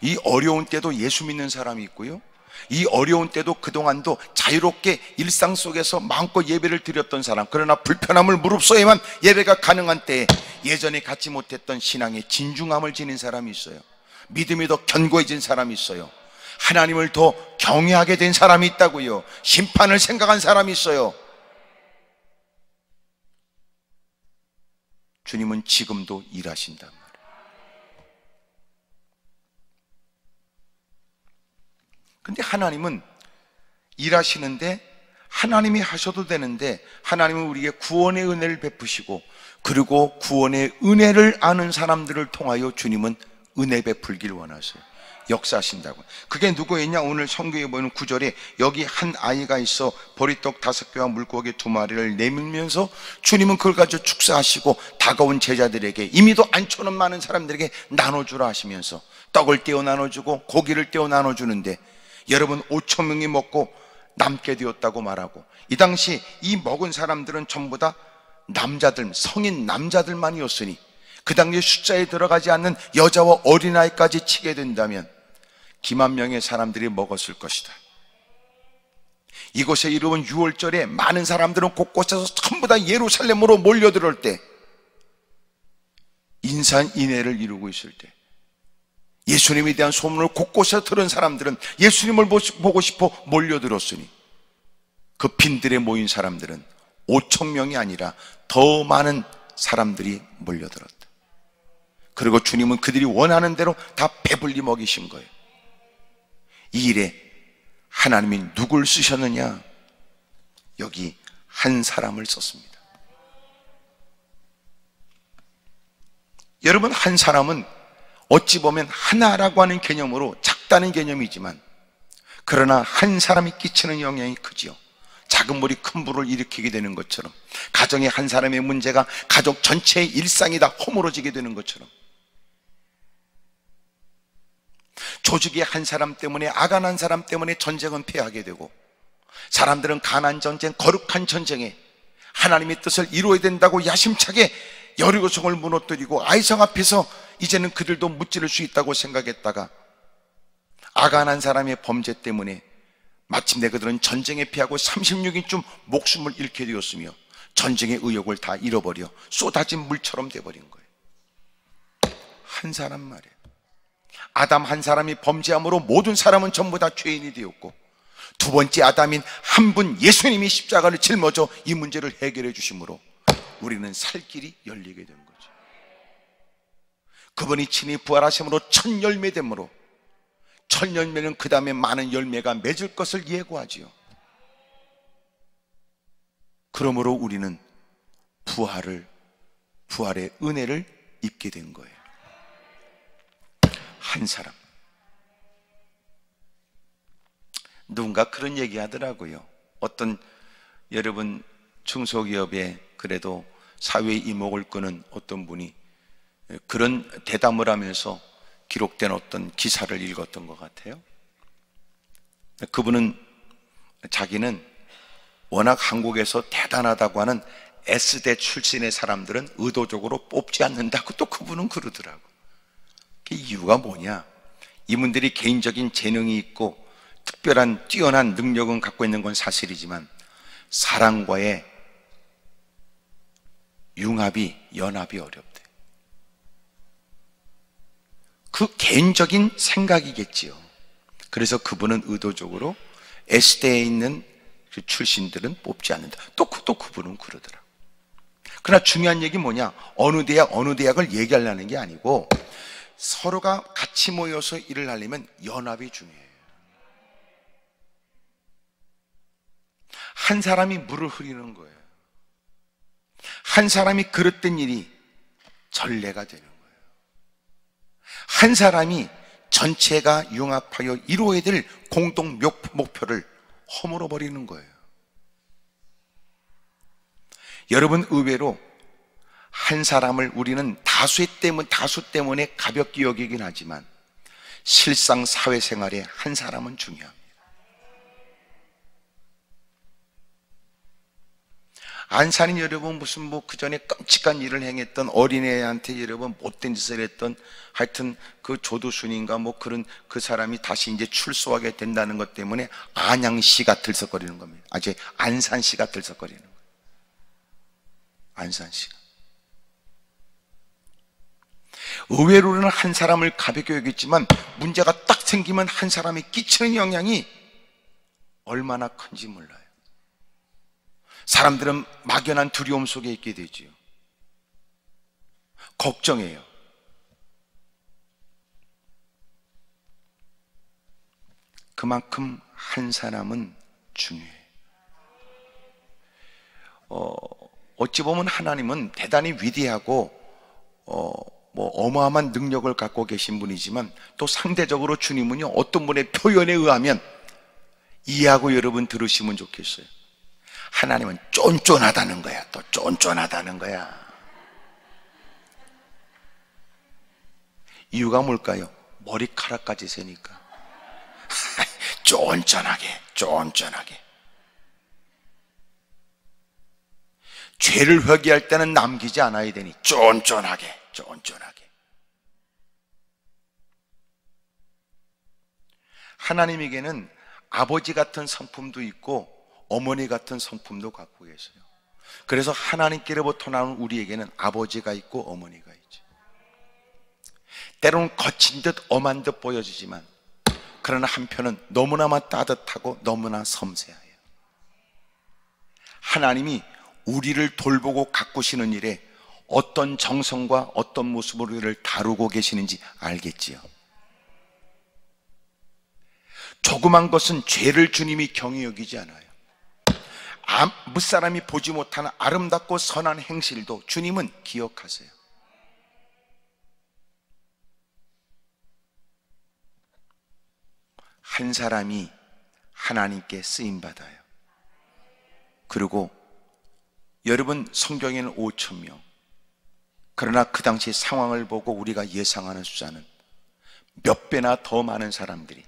이 어려운 때도 예수 믿는 사람이 있고요, 이 어려운 때도 그동안도 자유롭게 일상 속에서 마음껏 예배를 드렸던 사람, 그러나 불편함을 무릅쓰야만 예배가 가능한 때에 예전에 갖지 못했던 신앙의 진중함을 지닌 사람이 있어요. 믿음이 더 견고해진 사람이 있어요. 하나님을 더 경외하게 된 사람이 있다고요. 심판을 생각한 사람이 있어요. 주님은 지금도 일하신단 말이에요. 근데 하나님은 일하시는데, 하나님이 하셔도 되는데, 하나님은 우리에게 구원의 은혜를 베푸시고, 그리고 구원의 은혜를 아는 사람들을 통하여 주님은 은혜 베풀길 원하세요. 역사하신다고. 그게 누구였냐? 오늘 성경에 보이는 9절에 여기 한 아이가 있어 보리떡 5개와 물고기 2마리를 내밀면서 주님은 그걸 가지고 축사하시고 다가온 제자들에게, 이미도 안초는 많은 사람들에게 나눠주라 하시면서 떡을 떼어 나눠주고 고기를 떼어 나눠주는데, 여러분 5천 명이 먹고 남게 되었다고 말하고, 이 당시 이 먹은 사람들은 전부 다 남자들, 성인 남자들만이었으니 그 당시 숫자에 들어가지 않는 여자와 어린아이까지 치게 된다면 기만 명의 사람들이 먹었을 것이다. 이곳에 이르면 6월절에 많은 사람들은 곳곳에서 전부 다 예루살렘으로 몰려들을 때, 인산인해를 이루고 있을 때, 예수님에 대한 소문을 곳곳에서 들은 사람들은 예수님을 보고 싶어 몰려들었으니 그 빈들에 모인 사람들은 5천 명이 아니라 더 많은 사람들이 몰려들었다. 그리고 주님은 그들이 원하는 대로 다 배불리 먹이신 거예요. 이 일에 하나님이 누굴 쓰셨느냐? 여기 한 사람을 썼습니다. 여러분, 한 사람은 어찌 보면 하나라고 하는 개념으로 작다는 개념이지만, 그러나 한 사람이 끼치는 영향이 크지요. 작은 물이 큰 불을 일으키게 되는 것처럼, 가정의 한 사람의 문제가 가족 전체의 일상이 다 허물어지게 되는 것처럼, 조직의 한 사람 때문에, 아간 한 사람 때문에 전쟁은 패하게 되고, 사람들은 가난 전쟁, 거룩한 전쟁에 하나님의 뜻을 이루어야 된다고 야심차게 여리고성을 무너뜨리고 아이성 앞에서 이제는 그들도 무찌를 수 있다고 생각했다가, 아간 한 사람의 범죄 때문에 마침내 그들은 전쟁에 패하고 36인쯤 목숨을 잃게 되었으며 전쟁의 의욕을 다 잃어버려 쏟아진 물처럼 돼버린 거예요. 한 사람 말이에요. 아담 한 사람이 범죄함으로 모든 사람은 전부 다 죄인이 되었고, 두 번째 아담인 한 분 예수님이 십자가를 짊어져 이 문제를 해결해 주심으로 우리는 살 길이 열리게 된 거죠. 그분이 친히 부활하심으로 첫 열매 되므로, 첫 열매는 그 다음에 많은 열매가 맺을 것을 예고하지요. 그러므로 우리는 부활의 은혜를 입게 된 거예요. 한 사람. 누군가 그런 얘기 하더라고요. 어떤, 여러분 중소기업에 그래도 사회 이목을 끄는 어떤 분이 그런 대담을 하면서 기록된 어떤 기사를 읽었던 것 같아요. 그분은, 자기는 워낙 한국에서 대단하다고 하는 S대 출신의 사람들은 의도적으로 뽑지 않는다고 또 그분은 그러더라고. 그 이유가 뭐냐? 이분들이 개인적인 재능이 있고 특별한 뛰어난 능력은 갖고 있는 건 사실이지만 사람과의 연합이 어렵대. 그 개인적인 생각이겠지요. 그래서 그분은 의도적으로 S대에 있는 그 출신들은 뽑지 않는다. 또 그분은 그러더라. 그러나 중요한 얘기 뭐냐? 어느 대학을 얘기하려는 게 아니고, 서로가 같이 모여서 일을 하려면 연합이 중요해요. 한 사람이 물을 흐리는 거예요. 한 사람이 그릇된 일이 전례가 되는 거예요. 한 사람이 전체가 융합하여 이루어야 될 공동 목표를 허물어 버리는 거예요. 여러분, 의외로 한 사람을 우리는 다수 때문에 가볍게 여기긴 하지만 실상 사회생활에 한 사람은 중요합니다. 안산인 여러분 무슨 뭐 그 전에 끔찍한 일을 행했던 어린애한테 여러분 못된 짓을 했던 하여튼 그 조두순인가 뭐 그런 그 사람이 다시 이제 출소하게 된다는 것 때문에 안양시가 들썩거리는 겁니다. 아주 안산시가 들썩거리는 거예요. 안산시가. 의외로는 한 사람을 가볍게 여겼지만 문제가 딱 생기면 한 사람이 끼치는 영향이 얼마나 큰지 몰라요. 사람들은 막연한 두려움 속에 있게 되지요. 걱정해요. 그만큼 한 사람은 중요해요. 어찌 보면 하나님은 대단히 위대하고 어마어마한 능력을 갖고 계신 분이지만 또 상대적으로 주님은요, 어떤 분의 표현에 의하면 이해하고 여러분 들으시면 좋겠어요. 하나님은 쫀쫀하다는 거야. 또 쫀쫀하다는 거야. 이유가 뭘까요? 머리카락까지 세니까. 쫀쫀하게. 죄를 회개할 때는 남기지 않아야 되니 쫀쫀하게. 하나님에게는 아버지 같은 성품도 있고 어머니 같은 성품도 갖고 계세요. 그래서 하나님께로부터 나온 우리에게는 아버지가 있고 어머니가 있죠. 때로는 거친 듯 엄한 듯 보여지지만 그러나 한편은 너무나마 따뜻하고 너무나 섬세해요. 하나님이 우리를 돌보고 가꾸시는 일에 어떤 정성과 어떤 모습으로 우리를 다루고 계시는지 알겠지요. 조그만 것은 죄를 주님이 경히 여기지 않아요. 아무 사람이 보지 못하는 아름답고 선한 행실도 주님은 기억하세요. 한 사람이 하나님께 쓰임받아요. 그리고 여러분 성경에는 5,000명, 그러나 그 당시 상황을 보고 우리가 예상하는 숫자는 몇 배나 더 많은 사람들이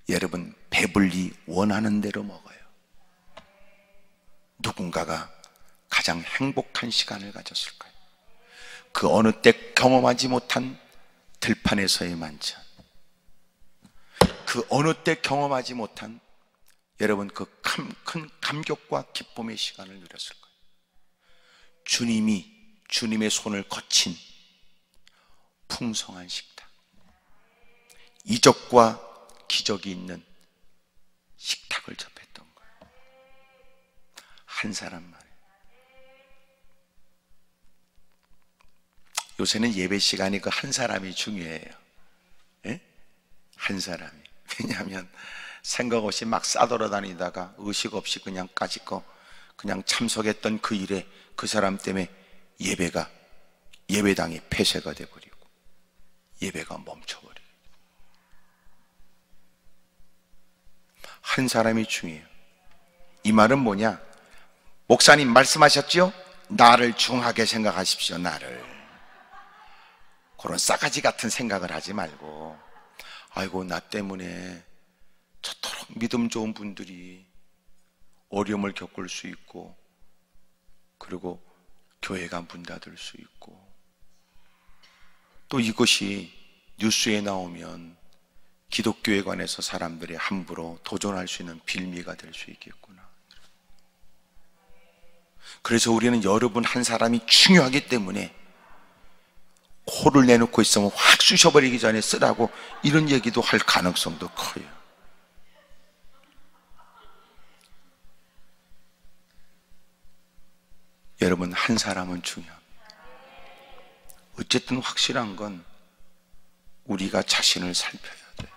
여러분 배불리 원하는 대로 먹어요. 누군가가 가장 행복한 시간을 가졌을까요? 그 어느 때 경험하지 못한 들판에서의 만찬, 그 어느 때 경험하지 못한 여러분 그 큰 감격과 기쁨의 시간을 누렸을 거예요. 주님의 손을 거친 풍성한 식탁, 이적과 기적이 있는 식탁을 접했던 거예요. 한 사람만. 요새는 예배 시간이 그 한 사람이 중요해요. 예? 한 사람이. 왜냐하면 생각 없이 막 싸돌아다니다가 의식 없이 그냥 까짓거 그냥 참석했던 그 일에 그 사람 때문에 예배당이 폐쇄가 돼버리고 예배가 멈춰버리고. 한 사람이 중요해요. 이 말은 뭐냐? 목사님 말씀하셨죠? 나를 중하게 생각하십시오. 나를. 그런 싸가지 같은 생각을 하지 말고, 아이고 나 때문에 저토록 믿음 좋은 분들이 어려움을 겪을 수 있고, 그리고 교회가 문 닫을 수 있고, 또 이것이 뉴스에 나오면 기독교에 관해서 사람들이 함부로 도전할 수 있는 빌미가 될 수 있겠구나. 그래서 우리는 여러분 한 사람이 중요하기 때문에 코를 내놓고 있으면 확 쑤셔버리기 전에 쓰라고 이런 얘기도 할 가능성도 커요. 여러분 한 사람은 중요합니다. 어쨌든 확실한 건 우리가 자신을 살펴야 돼요.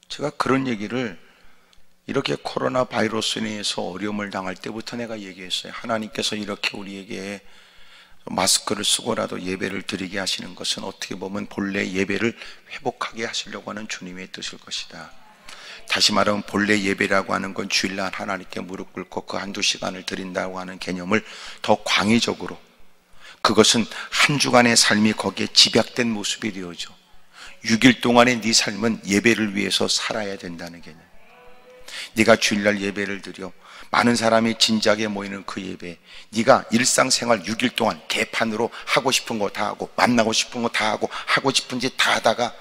제가 그런 얘기를 이렇게 코로나 바이러스에 의해서 어려움을 당할 때부터 내가 얘기했어요. 하나님께서 이렇게 우리에게 마스크를 쓰고라도 예배를 드리게 하시는 것은 어떻게 보면 본래 예배를 회복하게 하시려고 하는 주님의 뜻일 것이다. 다시 말하면 본래 예배라고 하는 건 주일날 하나님께 무릎 꿇고 그 한두 시간을 드린다고 하는 개념을 더 광의적으로, 그것은 한 주간의 삶이 거기에 집약된 모습이 되어져 6일 동안의 네 삶은 예배를 위해서 살아야 된다는 개념. 네가 주일날 예배를 드려 많은 사람이 진지하게 모이는 그 예배, 네가 일상생활 6일 동안 개판으로 하고 싶은 거 다 하고 만나고 싶은 거 다 하고 하고 싶은 짓 다 하다가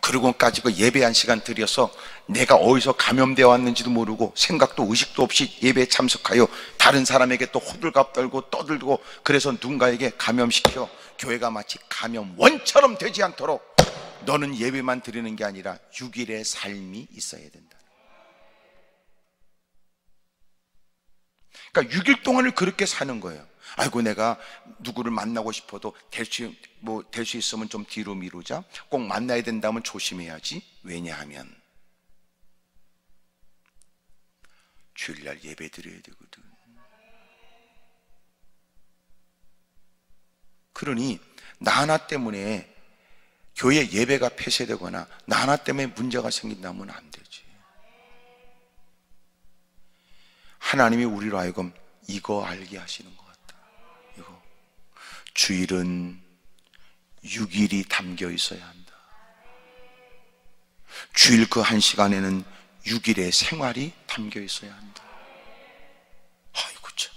그러고까지 그 예배 한 시간 들여서 내가 어디서 감염되어 왔는지도 모르고 생각도 의식도 없이 예배에 참석하여 다른 사람에게 또 호들갑 떨고 떠들고, 그래서 누군가에게 감염시켜 교회가 마치 감염원처럼 되지 않도록 너는 예배만 드리는 게 아니라 6일의 삶이 있어야 된다. 그러니까 6일 동안을 그렇게 사는 거예요. 아이고, 내가 누구를 만나고 싶어도 될 수 있으면 좀 뒤로 미루자. 꼭 만나야 된다면 조심해야지. 왜냐하면 주일날 예배 드려야 되거든. 그러니 나 하나 때문에 교회 예배가 폐쇄되거나 나 하나 때문에 문제가 생긴다면 안 되지. 하나님이 우리로 하여금 이거 알게 하시는 것 같다. 이거 주일은 6일이 담겨 있어야 한다. 주일 그 한 시간에는 6일의 생활이 담겨 있어야 한다. 아이고 참.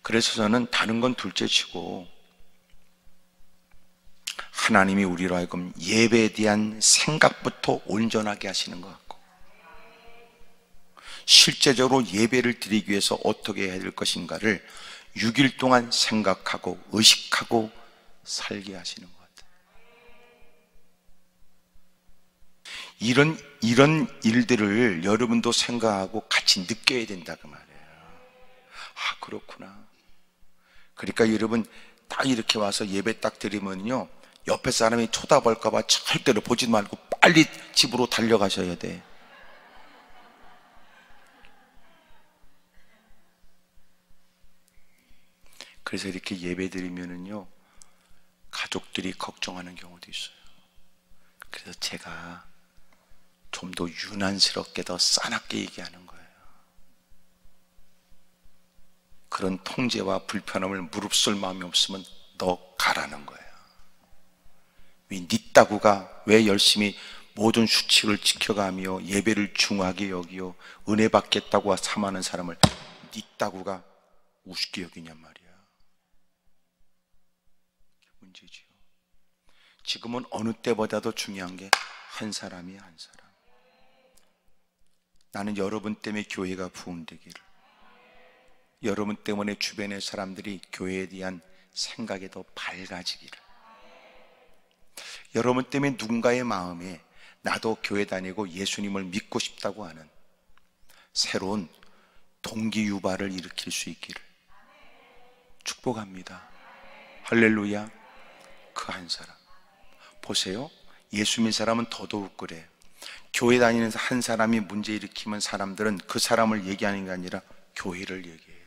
그래서 저는 다른 건 둘째치고 하나님이 우리로 하여금 예배에 대한 생각부터 온전하게 하시는 것 같고, 실제적으로 예배를 드리기 위해서 어떻게 해야 될 것인가를 6일 동안 생각하고 의식하고 살게 하시는 것 같아요. 이런 일들을 여러분도 생각하고 같이 느껴야 된다 그 말이에요. 아, 그렇구나. 그러니까 여러분 딱 이렇게 와서 예배 딱 드리면요, 옆에 사람이 쳐다볼까봐 절대로 보지 말고 빨리 집으로 달려가셔야 돼. 그래서 이렇게 예배 드리면은요, 가족들이 걱정하는 경우도 있어요. 그래서 제가 좀 더 유난스럽게 더 싸납게 얘기하는 거예요. 그런 통제와 불편함을 무릅쓸 마음이 없으면 너 가라는 거예요. 네 따구가 왜 열심히 모든 수칙을 지켜가며 예배를 중하게 여기요 은혜 받겠다고 삼하는 사람을 네 따구가 우습게 여기냔 말이야. 문제지요. 지금은 어느 때보다도 중요한 게 한 사람이 한 사람. 나는 여러분 때문에 교회가 부흥되기를, 여러분 때문에 주변의 사람들이 교회에 대한 생각이 더 밝아지기를, 여러분 때문에 누군가의 마음에 나도 교회 다니고 예수님을 믿고 싶다고 하는 새로운 동기유발을 일으킬 수 있기를 축복합니다. 할렐루야. 그 한 사람 보세요. 예수 믿는 사람은 더더욱 그래. 교회 다니는 한 사람이 문제 일으키면 사람들은 그 사람을 얘기하는 게 아니라 교회를 얘기해요.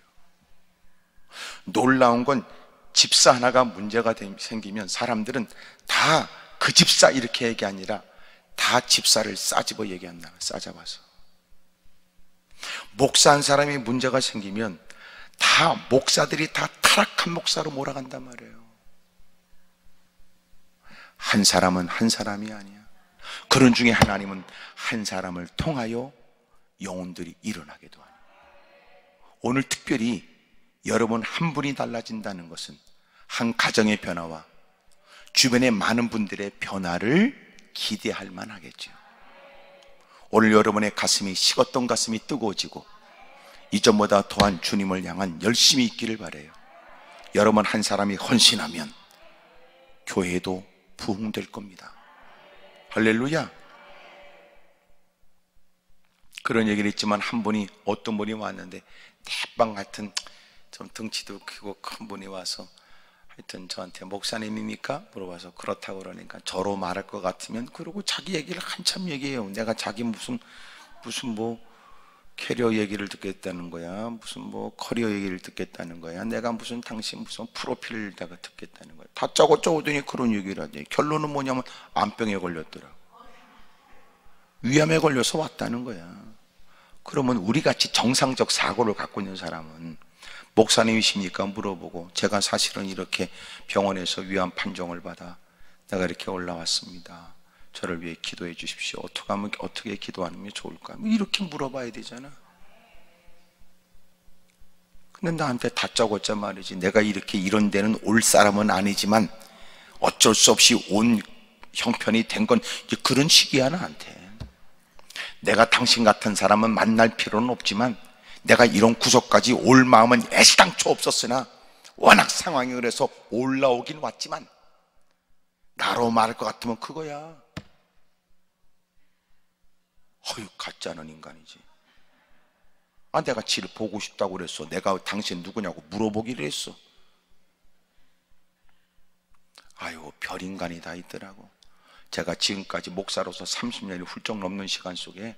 놀라운 건 집사 하나가 문제가 생기면 사람들은 다 그 집사 이렇게 얘기 아니라 다 집사를 싸집어 얘기한다. 싸잡아서. 목사 한 사람이 문제가 생기면 다 목사들이 다 타락한 목사로 몰아간단 말이에요. 한 사람은 한 사람이 아니야. 그런 중에 하나님은 한 사람을 통하여 영혼들이 일어나기도 하는 거예요. 오늘 특별히 여러분 한 분이 달라진다는 것은 한 가정의 변화와 주변의 많은 분들의 변화를 기대할 만하겠죠. 오늘 여러분의 가슴이 식었던 가슴이 뜨거워지고 이전보다 더한 주님을 향한 열심이 있기를 바라요. 여러분 한 사람이 헌신하면 교회도 부흥될 겁니다. 할렐루야. 그런 얘기를 했지만 한 분이, 어떤 분이 왔는데 대빵 같은 좀 덩치도 크고 큰 분이 와서 하여튼 저한테 목사님입니까? 물어봐서 그렇다고 그러니까 저로 말할 것 같으면 그러고 자기 얘기를 한참 얘기해요. 내가 자기 무슨 뭐 캐리어 얘기를 듣겠다는 거야, 무슨 뭐 커리어 얘기를 듣겠다는 거야, 내가 무슨 당신 무슨 프로필을 내가 듣겠다는 거야. 다 짜고짜고더니 그런 얘기를 하지. 결론은 뭐냐면 암병에 걸렸더라고. 위암에 걸려서 왔다는 거야. 그러면 우리같이 정상적 사고를 갖고 있는 사람은 목사님이십니까? 물어보고 제가 사실은 이렇게 병원에서 위암 판정을 받아 내가 이렇게 올라왔습니다. 저를 위해 기도해 주십시오. 어떻게 기도하는 게 좋을까? 이렇게 물어봐야 되잖아. 근데 나한테 다짜고짜 말이지. 내가 이렇게 이런 데는 올 사람은 아니지만 어쩔 수 없이 온 형편이 된 건 그런 식이야. 나한테 내가 당신 같은 사람은 만날 필요는 없지만 내가 이런 구석까지 올 마음은 애시당초 없었으나 워낙 상황이 그래서 올라오긴 왔지만 나로 말할 것 같으면 그거야. 허유 같지 않은 인간이지. 내가 지를 보고 싶다고 그랬어. 내가 당신 누구냐고 물어보기로 했어. 아유, 별인간이 다 있더라고. 제가 지금까지 목사로서 30년이 훌쩍 넘는 시간 속에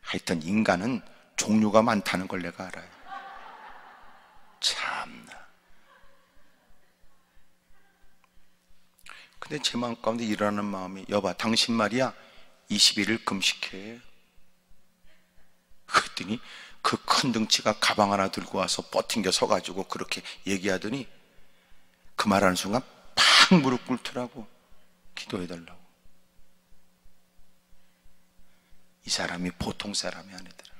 하여튼 인간은 종류가 많다는 걸 내가 알아요. 참나. 근데 제 마음 가운데 일어나는 마음이, 여봐, 당신 말이야 20일을 금식해. 그랬더니 그 큰 덩치가 가방 하나 들고 와서 버팅겨 서가지고 그렇게 얘기하더니 그 말하는 순간 팍 무릎 꿇더라고. 기도해달라고. 이 사람이 보통 사람이 아니더라.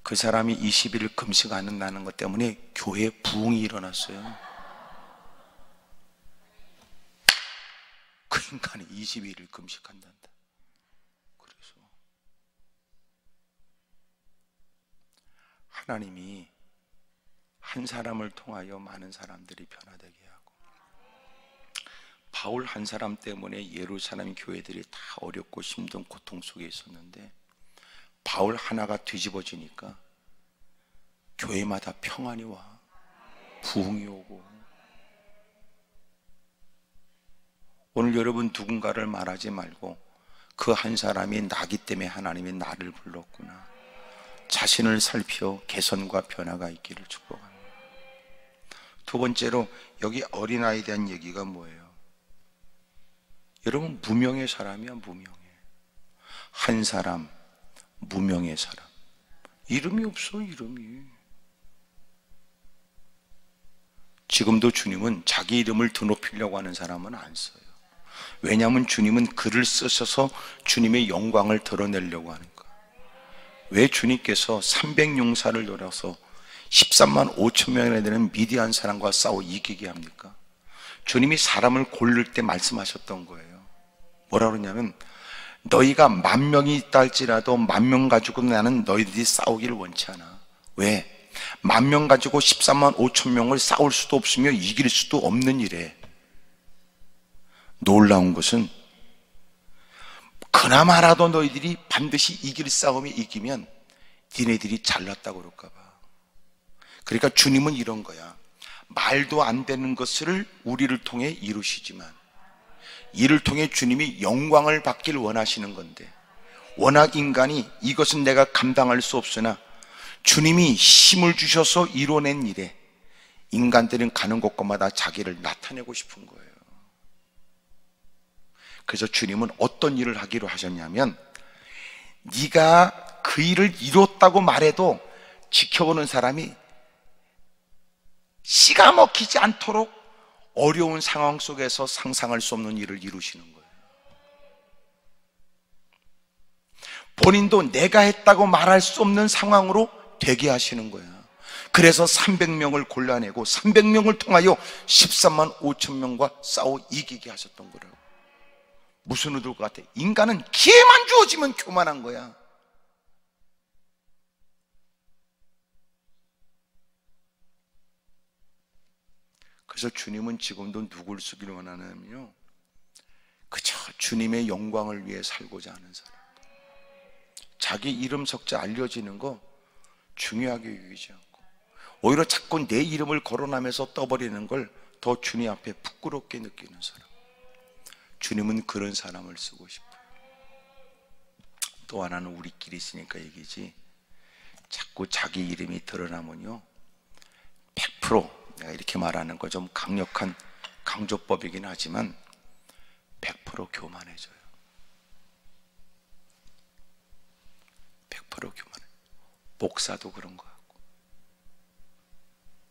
그 사람이 20일 금식 안 한다는 것 때문에 교회에 부흥이 일어났어요. 그 인간이 20일을 금식한단다. 그래서 하나님이 한 사람을 통하여 많은 사람들이 변화되게 하고, 바울 한 사람 때문에 예루살렘 교회들이 다 어렵고 힘든 고통 속에 있었는데 바울 하나가 뒤집어지니까 교회마다 평안이 와, 부흥이 오고. 오늘 여러분 누군가를 말하지 말고 그 한 사람이 나기 때문에 하나님이 나를 불렀구나, 자신을 살펴 개선과 변화가 있기를 축복합니다. 두 번째로, 여기 어린아이에 대한 얘기가 뭐예요? 여러분, 무명의 사람이야. 무명해. 한 사람, 무명의 사람. 이름이 없어. 이름이. 지금도 주님은 자기 이름을 드높이려고 하는 사람은 안 써요. 왜냐하면 주님은 글을 쓰셔서 주님의 영광을 드러내려고 하는 거예요. 왜 주님께서 300용사를 노려서 13만 5천 명이나 되는 미디안 사람과 싸워 이기게 합니까? 주님이 사람을 고를 때 말씀하셨던 거예요. 뭐라 그러냐면, 너희가 10,000명이 있다 할지라도 10,000명 가지고 나는 너희들이 싸우기를 원치 않아. 왜? 10,000명 가지고 13만 5천 명을 싸울 수도 없으며 이길 수도 없는 일에, 놀라운 것은 그나마라도 너희들이 반드시 이길 싸움에 이기면 니네들이 잘났다고 그럴까 봐. 그러니까 주님은 이런 거야. 말도 안 되는 것을 우리를 통해 이루시지만 이를 통해 주님이 영광을 받길 원하시는 건데, 워낙 인간이 이것은 내가 감당할 수 없으나 주님이 힘을 주셔서 이뤄낸 일에 인간들은 가는 곳마다 자기를 나타내고 싶은 거예요. 그래서 주님은 어떤 일을 하기로 하셨냐면, 네가 그 일을 이뤘다고 말해도 지켜보는 사람이 씨가 먹히지 않도록 어려운 상황 속에서 상상할 수 없는 일을 이루시는 거예요. 본인도 내가 했다고 말할 수 없는 상황으로 되게 하시는 거야. 그래서 300명을 골라내고 300명을 통하여 13만 5천 명과 싸워 이기게 하셨던 거라고. 무슨 의도일 것 같아? 인간은 기회만 주어지면 교만한 거야. 그래서 주님은 지금도 누굴 쓰기를 원하냐면요, 그저 주님의 영광을 위해 살고자 하는 사람, 자기 이름 석자 알려지는 거 중요하게 여기지 않고 오히려 자꾸 내 이름을 거론하면서 떠버리는 걸 더 주님 앞에 부끄럽게 느끼는 사람, 주님은 그런 사람을 쓰고 싶어요. 또 하나는 우리끼리 있으니까 얘기지, 자꾸 자기 이름이 드러나면요 100%, 내가 이렇게 말하는 거 좀 강력한 강조법이긴 하지만 100% 교만해져요. 100% 교만해. 목사도 그런 거 같고.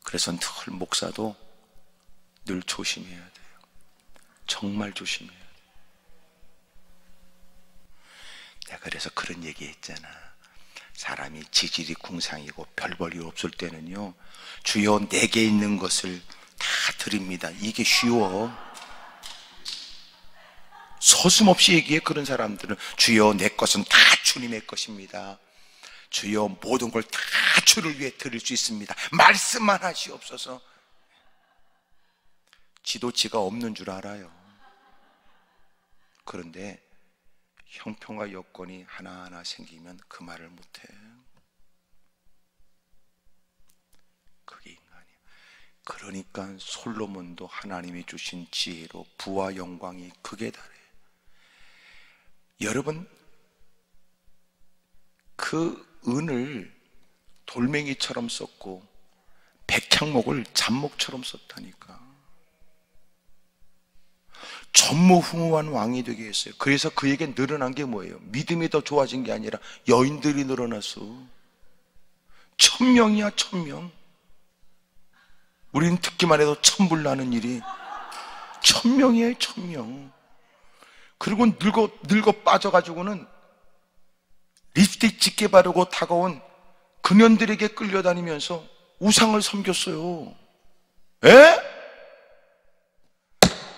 그래서 늘 목사도 늘 조심해야 돼요. 정말 조심해야 돼요. 내가 그래서 그런 얘기 했잖아. 사람이 지질이 궁상이고 별 볼 일 없을 때는요, 주여 내게 있는 것을 다 드립니다. 이게 쉬워. 서슴없이 얘기해. 그런 사람들은 주여 내 것은 다 주님의 것입니다. 주여 모든 걸 다 주를 위해 드릴 수 있습니다. 말씀만 하시옵소서. 지도치가 없는 줄 알아요. 그런데 형편과 여건이 하나하나 생기면 그 말을 못해. 그게 인간이야. 그러니까 솔로몬도 하나님이 주신 지혜로 부와 영광이 극에 달해. 여러분, 그 은을 돌멩이처럼 썼고 백향목을 잡목처럼 썼다니까. 전무후무한 왕이 되게 했어요. 그래서 그에게 늘어난 게 뭐예요? 믿음이 더 좋아진 게 아니라 여인들이 늘어났어. 1000명이야, 1000명. 우리는 듣기만 해도 천불나는 일이 1000명이에요, 1000명. 그리고 늙어 빠져가지고는 립스틱 짙게 바르고 다가온 그년들에게 끌려다니면서 우상을 섬겼어요. 에?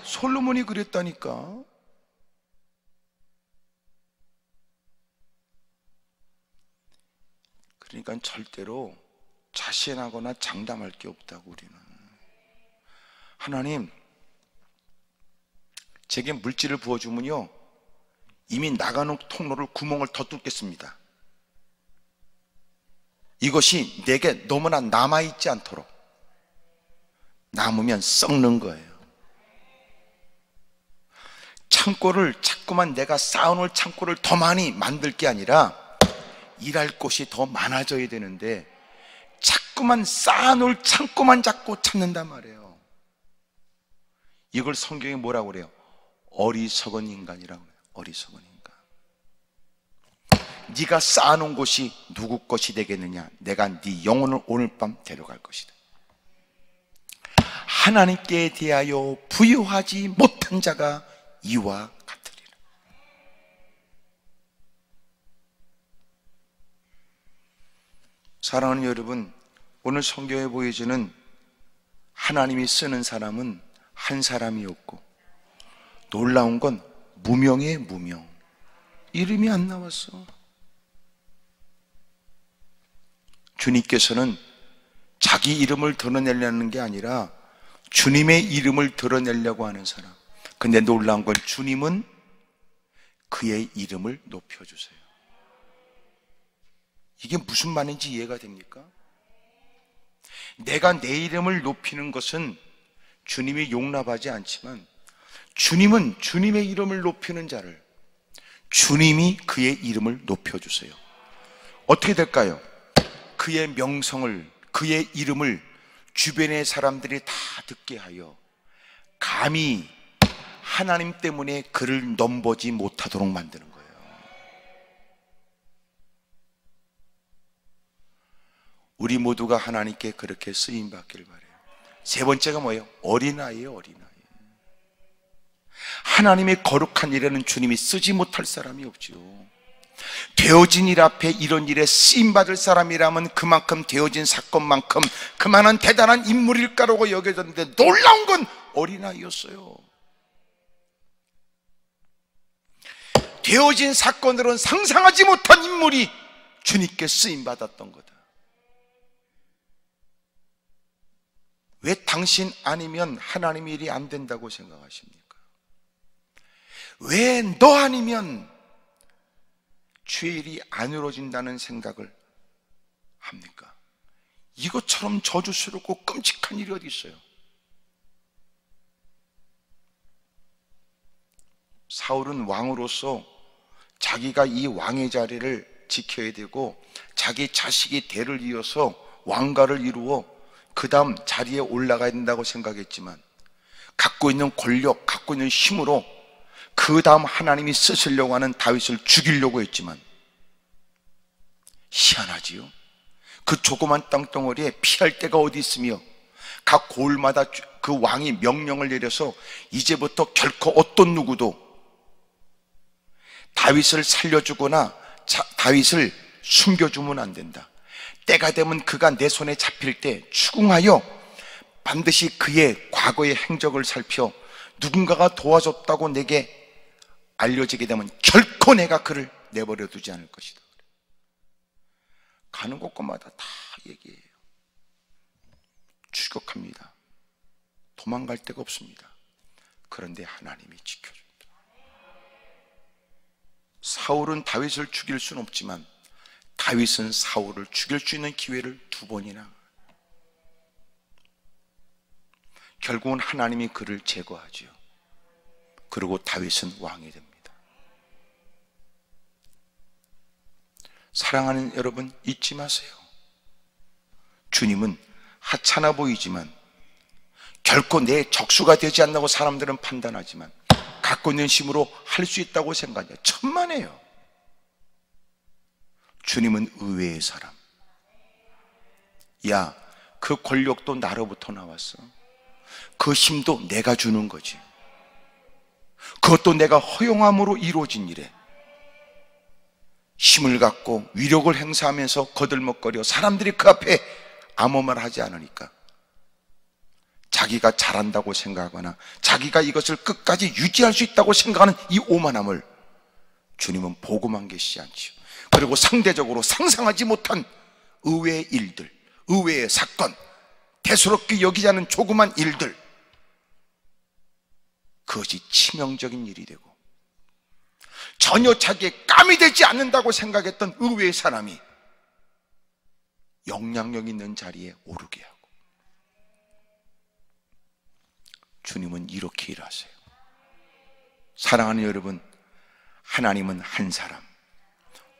솔로몬이 그랬다니까. 그러니까 절대로 자신하거나 장담할 게 없다고. 우리는 하나님 제게 물질을 부어주면요 이미 나가는 통로를 구멍을 더 뚫겠습니다. 이것이 내게 너무나 남아있지 않도록. 남으면 썩는 거예요. 창고를 자꾸만 내가 쌓아놓을 창고를 더 많이 만들 게 아니라 일할 곳이 더 많아져야 되는데 자꾸만 쌓아놓을 창고만 자꾸 찾는단 말이에요. 이걸 성경이 뭐라고 그래요? 어리석은 인간이라고 해요. 어리석은 인간. 네가 쌓아놓은 곳이 누구 것이 되겠느냐? 내가 네 영혼을 오늘 밤 데려갈 것이다. 하나님께 대하여 부유하지 못한 자가 이와 같으리라. 사랑하는 여러분, 오늘 성경에 보여지는 하나님이 쓰는 사람은 한 사람이었고, 놀라운 건 무명의 무명. 이름이 안 나왔어. 주님께서는 자기 이름을 드러내려는 게 아니라 주님의 이름을 드러내려고 하는 사람. 근데 놀라운 건 주님은 그의 이름을 높여주세요. 이게 무슨 말인지 이해가 됩니까? 내가 내 이름을 높이는 것은 주님이 용납하지 않지만 주님은 주님의 이름을 높이는 자를 주님이 그의 이름을 높여주세요. 어떻게 될까요? 그의 명성을, 그의 이름을 주변의 사람들이 다 듣게 하여 감히 하나님 때문에 그를 넘보지 못하도록 만드는 거예요. 우리 모두가 하나님께 그렇게 쓰임받기를 바라요. 세 번째가 뭐예요? 어린아이예요. 어린아이. 하나님의 거룩한 일에는 주님이 쓰지 못할 사람이 없죠. 되어진 일 앞에 이런 일에 쓰임받을 사람이라면 그만큼 되어진 사건만큼 그만한 대단한 인물일까라고 여겨졌는데 놀라운 건 어린아이였어요. 되어진 사건으로는 상상하지 못한 인물이 주님께 쓰임받았던 거다. 왜 당신 아니면 하나님 일이 안 된다고 생각하십니까? 왜 너 아니면 주의 일이 안 이루어진다는 생각을 합니까? 이것처럼 저주스럽고 끔찍한 일이 어디 있어요? 사울은 왕으로서 자기가 이 왕의 자리를 지켜야 되고 자기 자식이 대를 이어서 왕가를 이루어 그 다음 자리에 올라가야 된다고 생각했지만 갖고 있는 권력, 갖고 있는 힘으로 그 다음 하나님이 쓰시려고 하는 다윗을 죽이려고 했지만 희한하지요. 그 조그만 땅덩어리에 피할 데가 어디 있으며 각 고을마다 그 왕이 명령을 내려서 이제부터 결코 어떤 누구도 다윗을 살려주거나 다윗을 숨겨주면 안 된다. 때가 되면 그가 내 손에 잡힐 때 추궁하여 반드시 그의 과거의 행적을 살펴 누군가가 도와줬다고 내게 알려지게 되면 결코 내가 그를 내버려 두지 않을 것이다. 가는 곳곳마다 다 얘기해요. 추격합니다. 도망갈 데가 없습니다. 그런데 하나님이 지켜줍니다. 사울은 다윗을 죽일 수는 없지만 다윗은 사울을 죽일 수 있는 기회를 2번이나, 결국은 하나님이 그를 제거하죠. 그리고 다윗은 왕이 됩니다. 사랑하는 여러분, 잊지 마세요. 주님은 하찮아 보이지만 결코 내 적수가 되지 않는다고 사람들은 판단하지만 갖고 있는 힘으로 할 수 있다고 생각해요. 천만에요. 주님은 의외의 사람. 야, 그 권력도 나로부터 나왔어. 그 힘도 내가 주는 거지. 그것도 내가 허용함으로 이루어진 일에 힘을 갖고 위력을 행사하면서 거들먹거려 사람들이 그 앞에 아무 말 하지 않으니까 자기가 잘한다고 생각하거나 자기가 이것을 끝까지 유지할 수 있다고 생각하는 이 오만함을 주님은 보고만 계시지 않지요. 그리고 상대적으로 상상하지 못한 의외의 일들, 의외의 사건, 대수롭게 여기지 않은 조그만 일들, 그것이 치명적인 일이 되고 전혀 자기의 깜이 되지 않는다고 생각했던 의외의 사람이 영향력 있는 자리에 오르게 하고, 주님은 이렇게 일하세요. 사랑하는 여러분, 하나님은 한 사람,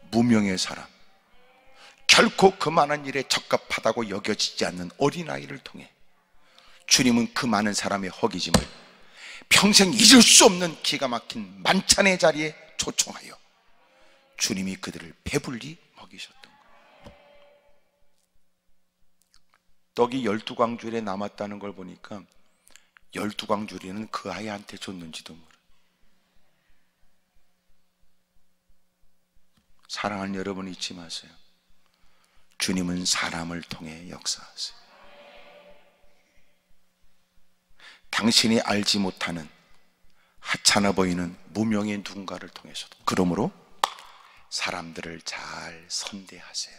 무명의 사람, 결코 그만한 일에 적합하다고 여겨지지 않는 어린아이를 통해 주님은 그 많은 사람의 허기짐을 평생 잊을 수 없는 기가 막힌 만찬의 자리에 초청하여 주님이 그들을 배불리 먹이셨던 거예요. 떡이 12광줄에 남았다는 걸 보니까 12광줄이는 그 아이한테 줬는지도 모르. 사랑하는 여러분, 잊지 마세요. 주님은 사람을 통해 역사하세요. 당신이 알지 못하는 하찮아 보이는 무명의 누군가를 통해서도, 그러므로 사람들을 잘 선대하세요.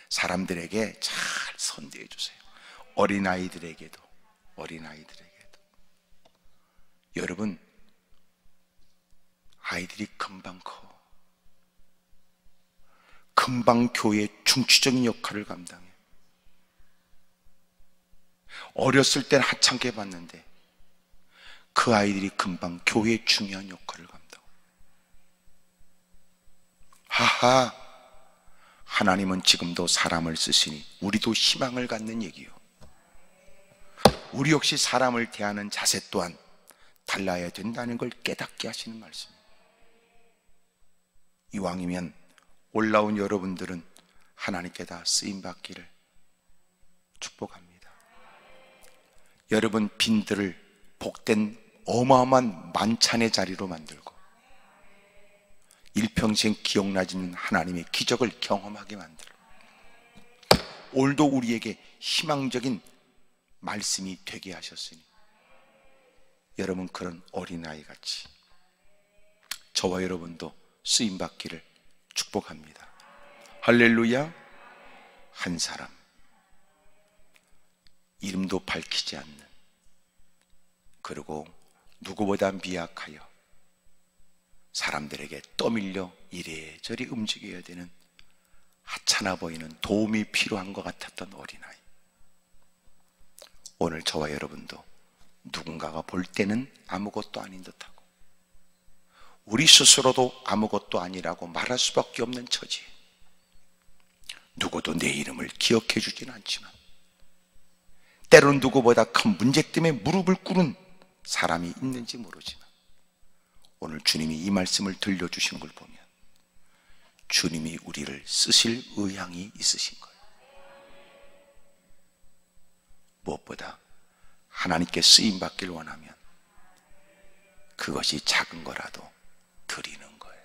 사람들에게 잘 선대해 주세요. 어린아이들에게도. 여러분, 아이들이 금방 커. 금방 교회의 중추적인 역할을 감당해. 어렸을 땐 하찮게 봤는데 그 아이들이 금방 교회의 중요한 역할을 감당해. 하하, 하나님은 지금도 사람을 쓰시니 우리도 희망을 갖는 얘기요. 우리 역시 사람을 대하는 자세 또한 달라야 된다는 걸 깨닫게 하시는 말씀입니다. 이왕이면 올라온 여러분들은 하나님께 다 쓰임받기를 축복합니다. 여러분 빈들을 복된 어마어마한 만찬의 자리로 만들고 일평생 기억나지 않는 하나님의 기적을 경험하게 만들어 오늘도 우리에게 희망적인 말씀이 되게 하셨으니 여러분 그런 어린아이 같이 저와 여러분도 쓰임받기를 축복합니다. 할렐루야. 한 사람, 이름도 밝히지 않는, 그리고 누구보다 미약하여 사람들에게 떠밀려 이래저래 움직여야 되는 하찮아 보이는 도움이 필요한 것 같았던 어린아이. 오늘 저와 여러분도 누군가가 볼 때는 아무것도 아닌 듯하고 우리 스스로도 아무것도 아니라고 말할 수밖에 없는 처지, 누구도 내 이름을 기억해 주진 않지만 때로는 누구보다 큰 문제 때문에 무릎을 꿇은 사람이 있는지 모르지만 오늘 주님이 이 말씀을 들려주시는 걸 보면 주님이 우리를 쓰실 의향이 있으신 거예요. 무엇보다 하나님께 쓰임받길 원하면 그것이 작은 거라도 그 드리는 거예요.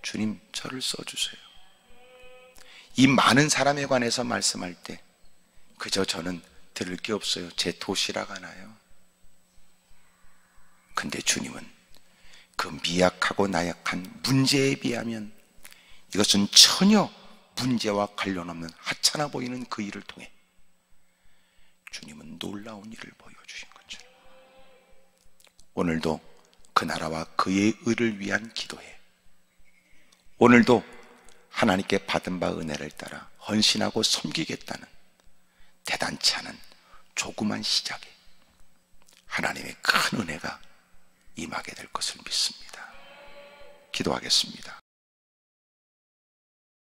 주님, 저를 써주세요. 이 많은 사람에 관해서 말씀할 때 그저 저는 들을 게 없어요. 제 도시락 하나요. 근데 주님은 그 미약하고 나약한 문제에 비하면 이것은 전혀 문제와 관련 없는 하찮아 보이는 그 일을 통해 주님은 놀라운 일을 보여주신 것처럼 오늘도 그 나라와 그의 의를 위한 기도에, 오늘도 하나님께 받은 바 은혜를 따라 헌신하고 섬기겠다는 대단치 않은 조그만 시작에 하나님의 큰 은혜가 임하게 될 것을 믿습니다. 기도하겠습니다.